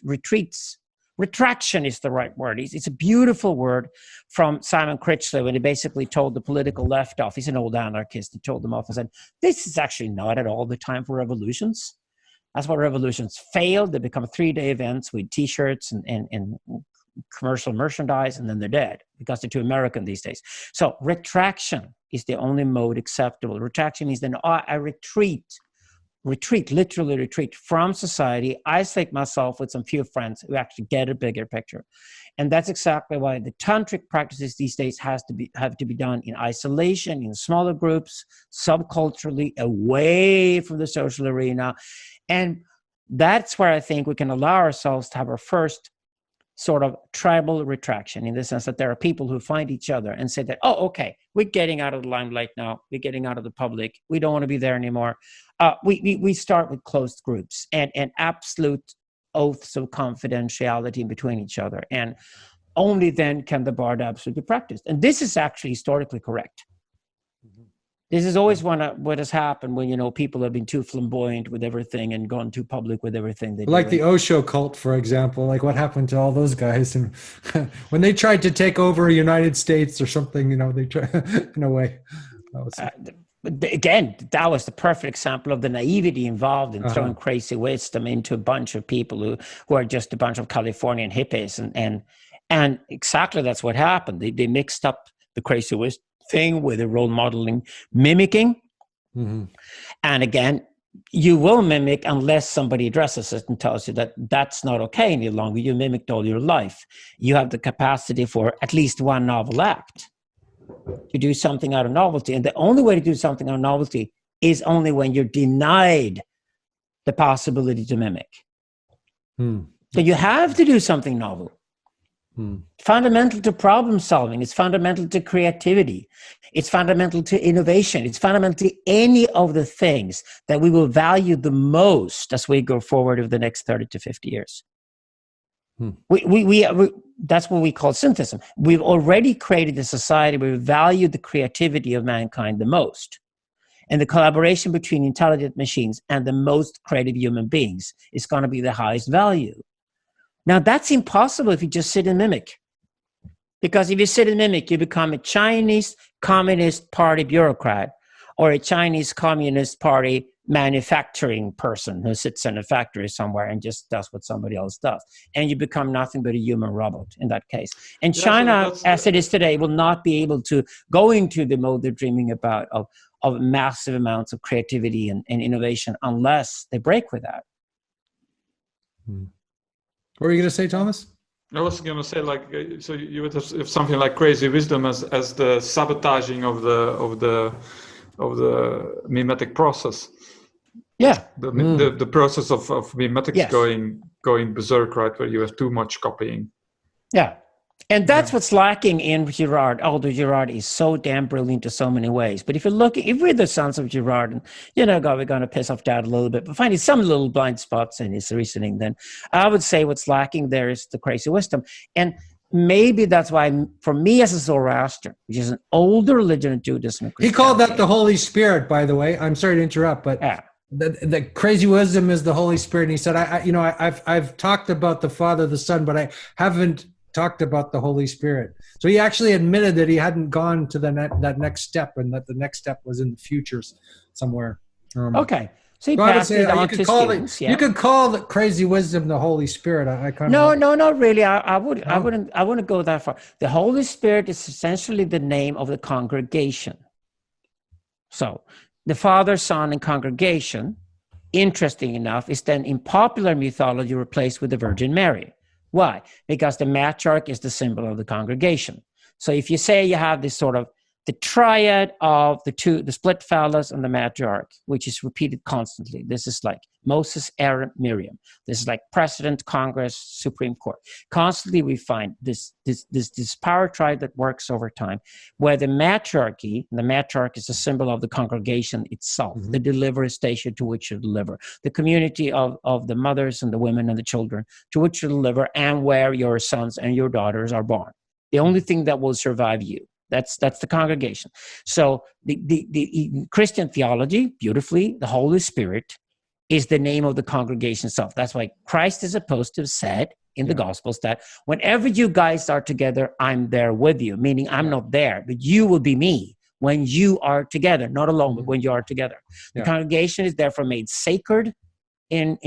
B: retreats. Retraction is the right word. It's a beautiful word from Simon Critchley when he basically told the political left off. He's an old anarchist. He told them off and said, this is actually not at all the time for revolutions. That's why revolutions failed. They become 3-day events with T-shirts and commercial merchandise, and then they're dead because they're too American these days. So retraction is the only mode acceptable. Retraction means then I retreat, literally retreat from society, isolate myself with some few friends who actually get a bigger picture. And that's exactly why the tantric practices these days have to be done in isolation, in smaller groups, subculturally, away from the social arena. And that's where I think we can allow ourselves to have our first sort of tribal retraction, in the sense that there are people who find each other and say that, oh, okay, we're getting out of the limelight now. We're getting out of the public. We don't want to be there anymore. We start with closed groups and absolute oaths of confidentiality between each other. And only then can the barred absolute be practiced. And this is actually historically correct. This is always what has happened when, you know, people have been too flamboyant with everything and gone too public with everything they do.
A: Like the Osho cult, for example. Like what happened to all those guys? And when they tried to take over the United States or something, you know, they tried in a way.
B: Again, that was the perfect example of the naivety involved in throwing crazy wisdom into a bunch of people who are just a bunch of Californian hippies. And exactly that's what happened. They mixed up the crazy wisdom thing with the role modeling, mimicking. And again, you will mimic unless somebody addresses it and tells you that that's not okay any longer. You mimicked all your life. You have the capacity for at least one novel act to do something out of novelty. And the only way to do something out of novelty is only when you're denied the possibility to mimic. So you have to do something novel. Fundamental to problem solving. It's fundamental to creativity. It's fundamental to innovation. It's fundamental to any of the things that we will value the most as we go forward over the next 30 to 50 years. that's what we call syntheism. We've already created a society where we value the creativity of mankind the most. And the collaboration between intelligent machines and the most creative human beings is going to be the highest value. Now, that's impossible if you just sit and mimic. Because if you sit and mimic, you become a Chinese Communist Party bureaucrat or a Chinese Communist Party manufacturing person who sits in a factory somewhere and just does what somebody else does. And you become nothing but a human robot in that case. And China, as it is today, will not be able to go into the mode they're dreaming about of massive amounts of creativity and innovation unless they break with that.
A: What were you going to say, Thomas?
C: I was going to say, like, so you would have something like crazy wisdom as the sabotaging of the mimetic process.
B: Yeah.
C: The process of mimetics
B: Yes.
C: going berserk, right, where you have too much copying.
B: Yeah. And that's what's lacking in Girard, although Girard is so damn brilliant in so many ways. But if you read the Sons of Girard, and God, we're going to piss off Dad a little bit, but finding some little blind spots in his reasoning, then I would say what's lacking there is the crazy wisdom. And maybe that's why, for me as a Zoroastrian, which is an older religion in Judaism,
A: He called that the Holy Spirit, by the way. I'm sorry to interrupt, but the crazy wisdom is the Holy Spirit. And he said, I've talked about the Father, the Son, but I haven't talked about the Holy Spirit. So he actually admitted that he hadn't gone to that next step, and that the next step was in the futures somewhere.
B: Okay. So he passed it on to students.
A: You could call the crazy wisdom the Holy Spirit. I kind
B: No,
A: of
B: not really. I wouldn't go that far. The Holy Spirit is essentially the name of the congregation. So the Father, Son, and congregation, interesting enough, is then in popular mythology replaced with the Virgin Mary. Why? Because the matriarch is the symbol of the congregation. So if you say you have this sort of the triad of the split phallus and the matriarch, which is repeated constantly. This is like Moses, Aaron, Miriam. This is like President, Congress, Supreme Court. Constantly we find this power triad that works over time, where the matriarch is a symbol of the congregation itself, the delivery station to which you deliver, the community of the mothers and the women and the children to which you deliver, and where your sons and your daughters are born. The only thing that will survive you. That's the congregation. So the Christian theology, beautifully, the Holy Spirit is the name of the congregation itself. That's why Christ is supposed to have said in the Gospels that whenever you guys are together, I'm there with you, meaning I'm not there, but you will be me when you are together, not alone, but when you are together. The congregation is therefore made sacred in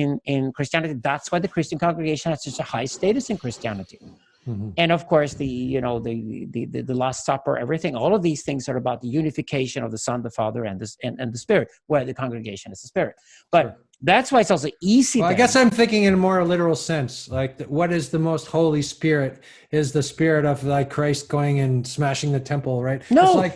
B: Christianity. That's why the Christian congregation has such a high status in Christianity. And of course, the Last Supper, everything, all of these things are about the unification of the Son, the Father, and the Spirit, where the congregation is the Spirit. But that's why it's also easy.
A: Well, I guess I'm thinking in a more literal sense, like what is the most Holy Spirit? Is the spirit of like Christ going and smashing the temple, right?
B: No,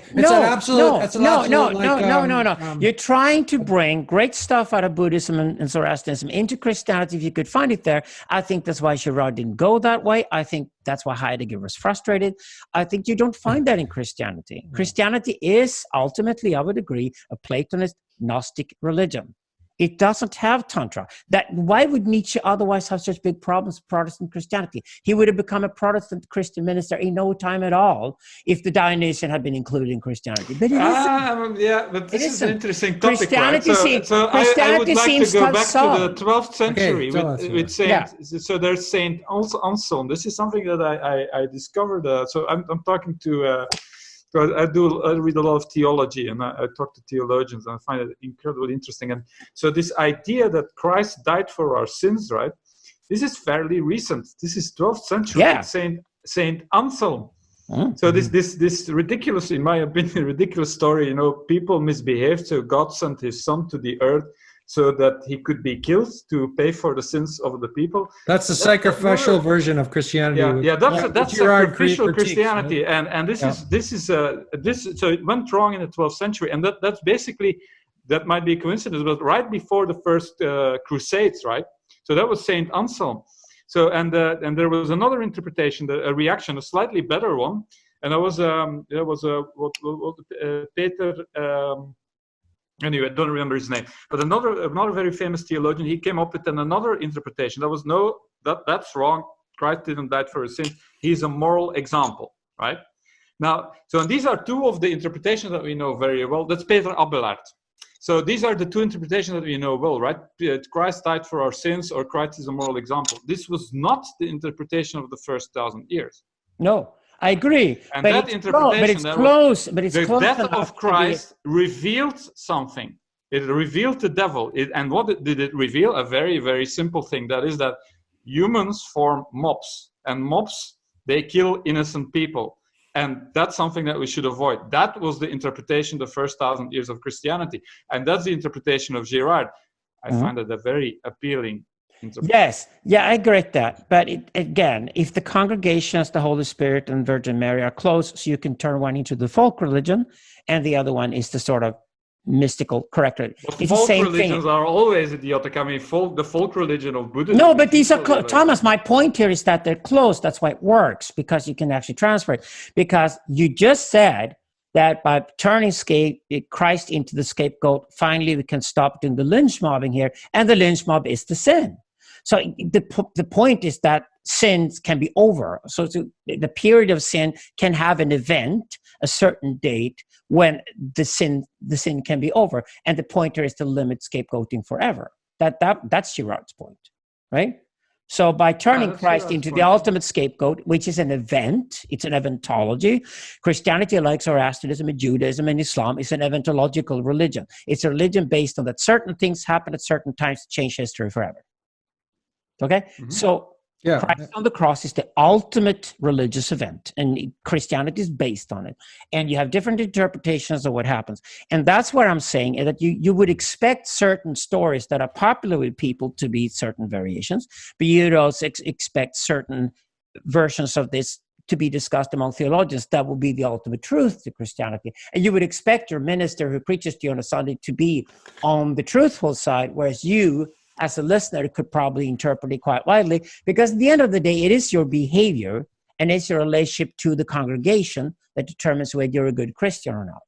B: You're trying to bring great stuff out of Buddhism and Zoroastrianism into Christianity if you could find it there. I think that's why Girard didn't go that way. I think that's why Heidegger was frustrated. I think you don't find that in Christianity. Christianity is ultimately, I would agree, a Platonist Gnostic religion. It doesn't have Tantra. Why would Nietzsche otherwise have such big problems with Protestant Christianity? He would have become a Protestant Christian minister in no time at all if the Dionysian had been included in Christianity. But it isn't.
C: But this is an interesting topic.
B: Christianity
C: right? I would like to go back to the 12th century with Saint. So there's Saint Anselm. This is something that I discovered. So I'm talking to. I read a lot of theology, and I talk to theologians, and I find it incredibly interesting. And so this idea that Christ died for our sins, right? This is fairly recent. This is 12th century.
B: Yeah.
C: Saint Anselm. So this ridiculous, in my opinion, ridiculous story. People misbehaved, so God sent His Son to the earth so that He could be killed to pay for the sins of the people.
A: That's the sacrificial version of Christianity.
C: That's sacrificial Christianity, right? and this is so it went wrong in the 12th century, and that's basically, that might be a coincidence, but right before the first Crusades, right? So that was Saint Anselm. So and there was another interpretation, a reaction, a slightly better one, and that was Peter. Anyway, I don't remember his name, but another very famous theologian, he came up with another interpretation. That was that's wrong. Christ didn't die for his sins. He's a moral example, right? Now, so these are two of the interpretations that we know very well. That's Peter Abelard. So these are the two interpretations that we know well, right? Christ died for our sins, or Christ is a moral example. This was not the interpretation of the first 1,000 years.
B: No, I agree.
C: And
B: but
C: that
B: it's
C: interpretation,
B: close. But it's
C: the
B: close
C: death
B: enough
C: of Christ revealed something. It revealed the devil. And what did it reveal? A very, very simple thing. That is that humans form mobs, and mobs, they kill innocent people. And that's something that we should avoid. That was the interpretation the first 1,000 years of Christianity. And that's the interpretation of Girard. I find it a very appealing interpretation.
B: Yes, yeah, I agree with that. But again, if the congregations, the Holy Spirit and Virgin Mary are close, so you can turn one into the folk religion, and the other one is the sort of mystical, correct?
C: But folk religions are always idiotic. I mean, the folk religion of Buddhism.
B: No, but these are Thomas. My point here is that they're close. That's why it works, because you can actually transfer it. Because you just said that by turning Christ into the scapegoat, finally we can stop doing the lynch mobbing here, and the lynch mob is the sin. So the point is that sins can be over. So the period of sin can have an event, a certain date, when the sin can be over. And the pointer is to limit scapegoating forever. That's Girard's point, right? So by turning Christ into the ultimate scapegoat, which is an event, it's an eventology. Christianity, like Zoroastrianism and Judaism and Islam, is an eventological religion. It's a religion based on that certain things happen at certain times to change history forever. Okay? So Christ on the cross is the ultimate religious event, and Christianity is based on it. And you have different interpretations of what happens. And that's what I'm saying, that you would expect certain stories that are popular with people to be certain variations, but you'd also expect certain versions of this to be discussed among theologians. That will be the ultimate truth to Christianity. And you would expect your minister who preaches to you on a Sunday to be on the truthful side, whereas you, as a listener, could probably interpret it quite widely, because at the end of the day, it is your behavior and it's your relationship to the congregation that determines whether you're a good Christian or not.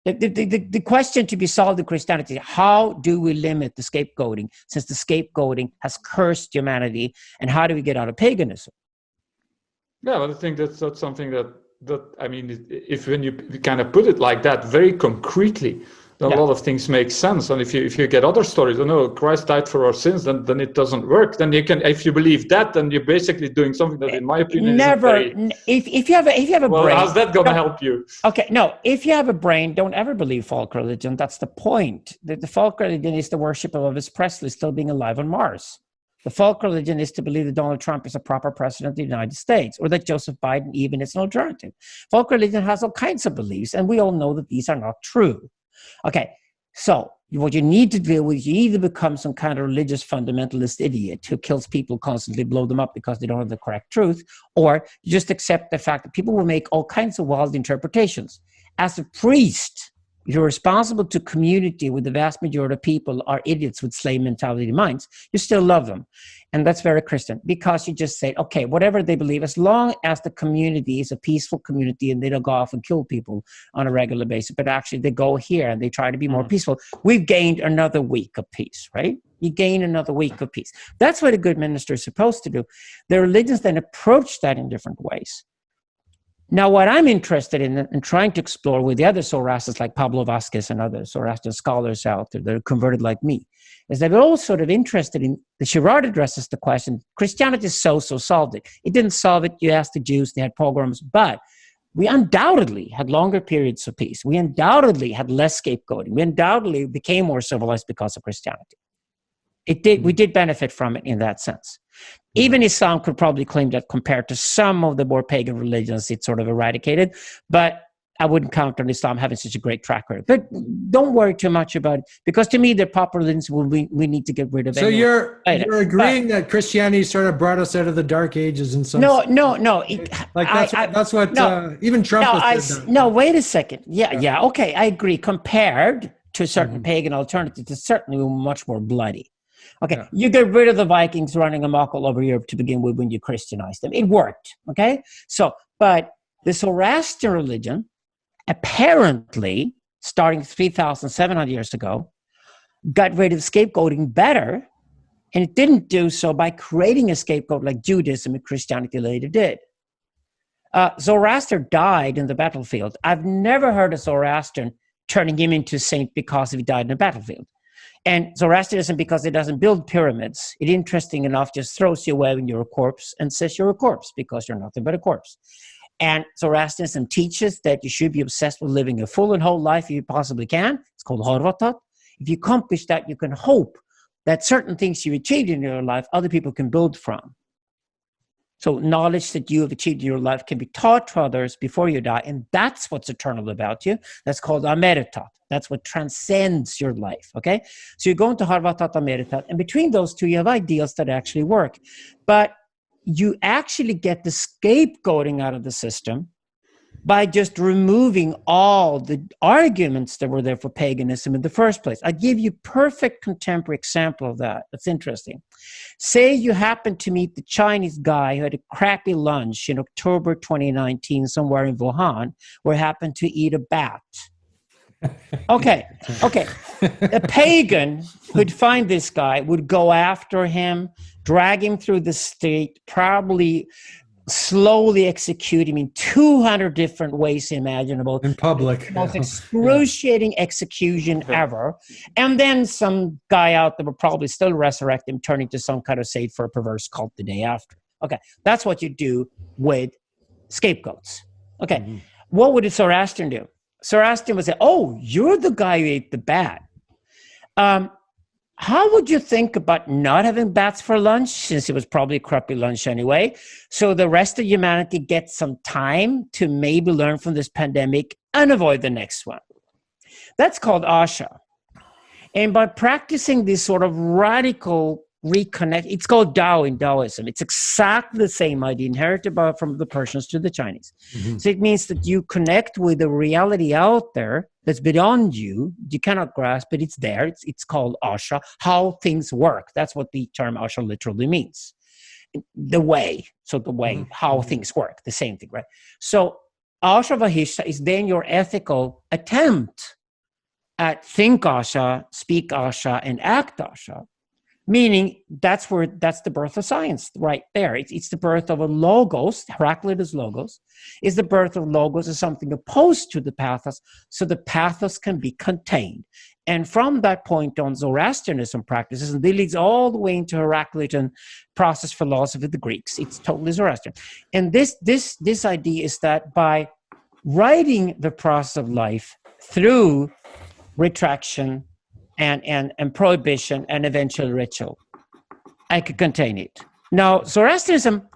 B: The question to be solved in Christianity is, how do we limit the scapegoating, since the scapegoating has cursed humanity, and how do we get out of paganism?
C: Yeah, but I think that's something that I mean, if when you kind of put it like that, very concretely, a lot of things make sense. And if you get other stories, Christ died for our sins, then it doesn't work. Then you can, if you believe that, then you're basically doing something that, in my opinion,
B: if you have a brain,
C: how's that going to help you?
B: Okay, no. If you have a brain, don't ever believe folk religion. That's the point. The folk religion is the worship of Elvis Presley still being alive on Mars. The folk religion is to believe that Donald Trump is a proper president of the United States, or that Joseph Biden even is an alternative. Folk religion has all kinds of beliefs, and we all know that these are not true. Okay, so what you need to deal with, you either become some kind of religious fundamentalist idiot who kills people constantly, blow them up because they don't have the correct truth, or you just accept the fact that people will make all kinds of wild interpretations. As a priest, you're responsible to community with the vast majority of people are idiots with slave mentality minds. You still love them. And that's very Christian, because you just say, okay, whatever they believe, as long as the community is a peaceful community and they don't go off and kill people on a regular basis, but actually they go here and they try to be more peaceful, we've gained another week of peace, right? You gain another week of peace. That's what a good minister is supposed to do. The religions then approach that in different ways. Now, what I'm interested in and trying to explore with the other Zoroastrians like Pablo Vasquez and other Zoroastrian scholars out there that are converted like me, is that we're all sort of interested in, the Girard addresses the question, Christianity so solved it. It didn't solve it. You asked the Jews, they had pogroms, but we undoubtedly had longer periods of peace. We undoubtedly had less scapegoating. We undoubtedly became more civilized because of Christianity. We did benefit from it in that sense. Even Islam could probably claim that compared to some of the more pagan religions, it's sort of eradicated, but I wouldn't count on Islam having such a great track record. But don't worry too much about it, because to me, the popular religions we need to get rid of.
A: So you're agreeing that Christianity sort of brought us out of the Dark Ages in some
B: No.
A: That's what even Trump has said that.
B: No, wait a second. Yeah, okay, I agree. Compared to a certain pagan alternative, it's certainly much more bloody. Okay, you get rid of the Vikings running amok all over Europe to begin with when you Christianize them. It worked, okay? So, but the Zoroastrian religion, apparently, starting 3,700 years ago, got rid of scapegoating better And it didn't do so by creating a scapegoat like Judaism and Christianity later did. Zoroaster died in the battlefield. I've never heard of Zoroastrian turning him into a saint because he died in the battlefield. And Zoroastrianism, because it doesn't build pyramids, it, interesting enough, just throws you away when you're a corpse and says you're a corpse because you're nothing but a corpse. And Zoroastrianism teaches that you should be obsessed with living a full and whole life if you possibly can. It's called harvatat. If you accomplish that, you can hope that certain things you achieved in your life, other people can build from. So knowledge that you have achieved in your life can be taught to others before you die, and that's what's eternal about you. That's called ameritat. That's what transcends your life, okay? So you go into harvatat, ameritat, and between those two, you have ideals that actually work. But you actually get the scapegoating out of the system by just removing all the arguments that were there for paganism in the first place. I give you perfect contemporary example of that. That's interesting. Say you happen to meet the Chinese guy who had a crappy lunch in October 2019 somewhere in Wuhan, where he happened to eat a bat. Okay. A pagan who'd find this guy would go after him, drag him through the street, probably slowly execute him in 200 different ways imaginable.
A: In public.
B: The most excruciating execution ever. And then some guy out there will probably still resurrect him, turn into some kind of saint for a perverse cult the day after. Okay, that's what you do with scapegoats. Okay, What would a Zoroastrian do? Zoroastrian would say, oh, you're the guy who ate the bat. How would you think about not having bats for lunch, since it was probably a crappy lunch anyway, so the rest of humanity gets some time to maybe learn from this pandemic and avoid the next one? That's called asha. And by practicing this sort of radical reconnect, it's called Tao in Taoism. It's exactly the same idea, inherited from the Persians to the Chinese. So it means that you connect with the reality out there that's beyond you. You cannot grasp, but it's there. It's called asha, how things work. That's what the term asha literally means. The way. So the way, how things work, the same thing, right? So asha vahisha is then your ethical attempt at think asha, speak asha, and act asha. Meaning that's the birth of science right there. It's the birth of a logos. Heraclitus logos is the birth of logos as something opposed to the pathos, so the pathos can be contained. And from that point on, Zoroastrianism practices, and this leads all the way into Heraclitan process philosophy of the Greeks. It's totally Zoroastrian. And this idea is that by writing the process of life through retraction, and prohibition and eventual ritual, I could contain it. Now, Zoroastrianism,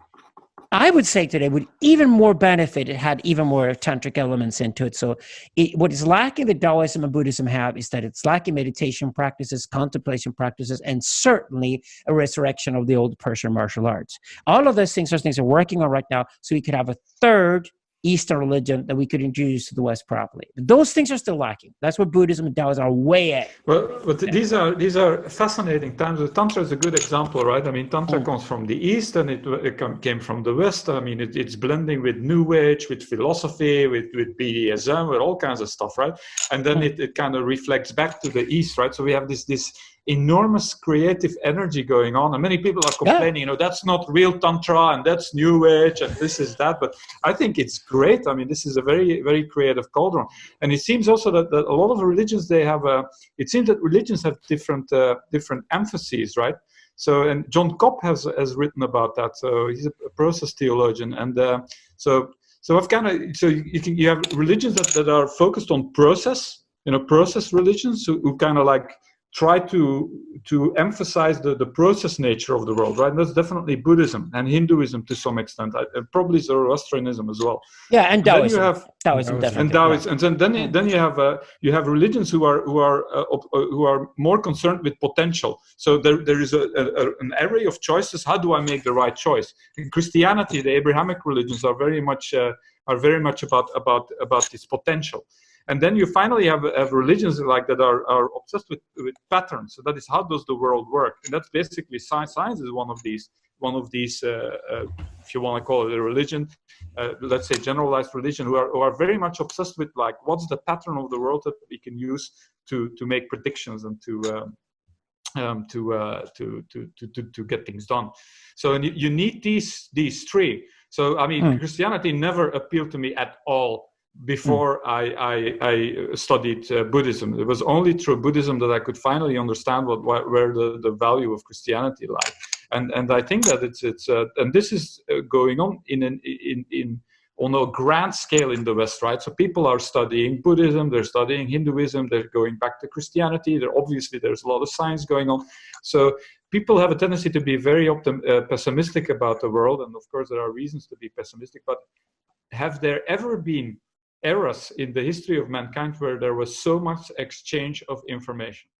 B: I would say today, would even more benefit. It had even more tantric elements into it. So what is lacking that Taoism and Buddhism have is that it's lacking meditation practices, contemplation practices, and certainly a resurrection of the old Persian martial arts. All of those things are working on right now, so we could have a third Eastern religion that we could introduce to the West properly. But those things are still lacking. That's what Buddhism and Taoism are way at.
C: Well, but these are fascinating times. Tantra is a good example, right? I mean, Tantra comes from the East and it came from the West. I mean, it's blending with New Age, with philosophy, with BDSM, with all kinds of stuff, right? And then it kind of reflects back to the East, right? So we have this enormous creative energy going on, and many people are complaining, that's not real Tantra and that's New Age and this is that, but I think it's great. I mean, this is a very, very creative cauldron. And it seems also that a lot of religions, it seems that religions have different emphases, right? So, and John Cobb has written about that. So he's a process theologian, and so you have religions that are focused on process, process religions who kind of like try to emphasize the process nature of the world, right? And that's definitely Buddhism and Hinduism to some extent, probably Zoroastrianism as well.
B: Yeah, and Taoism.
C: Taoism definitely. And Taoism, and then you have religions who are more concerned with potential. So there is an array of choices. How do I make the right choice? In Christianity, the Abrahamic religions are very much about this potential. And then you finally have religions like that are obsessed with patterns. So that is, how does the world work? And that's basically science. Science is one of these, if you want to call it a religion, let's say generalized religion, who are very much obsessed with like, what's the pattern of the world that we can use to make predictions and to get things done. So you need these three. So I mean, Christianity never appealed to me at all before I studied Buddhism. It was only through Buddhism that I could finally understand where the value of Christianity lies. And I think that it's and this is going on on a grand scale in the West, right? So people are studying Buddhism, they're studying Hinduism, they're going back to Christianity. Obviously, there's a lot of science going on. So people have a tendency to be very pessimistic about the world, and of course, there are reasons to be pessimistic. But have there ever been eras in the history of mankind where there was so much exchange of information?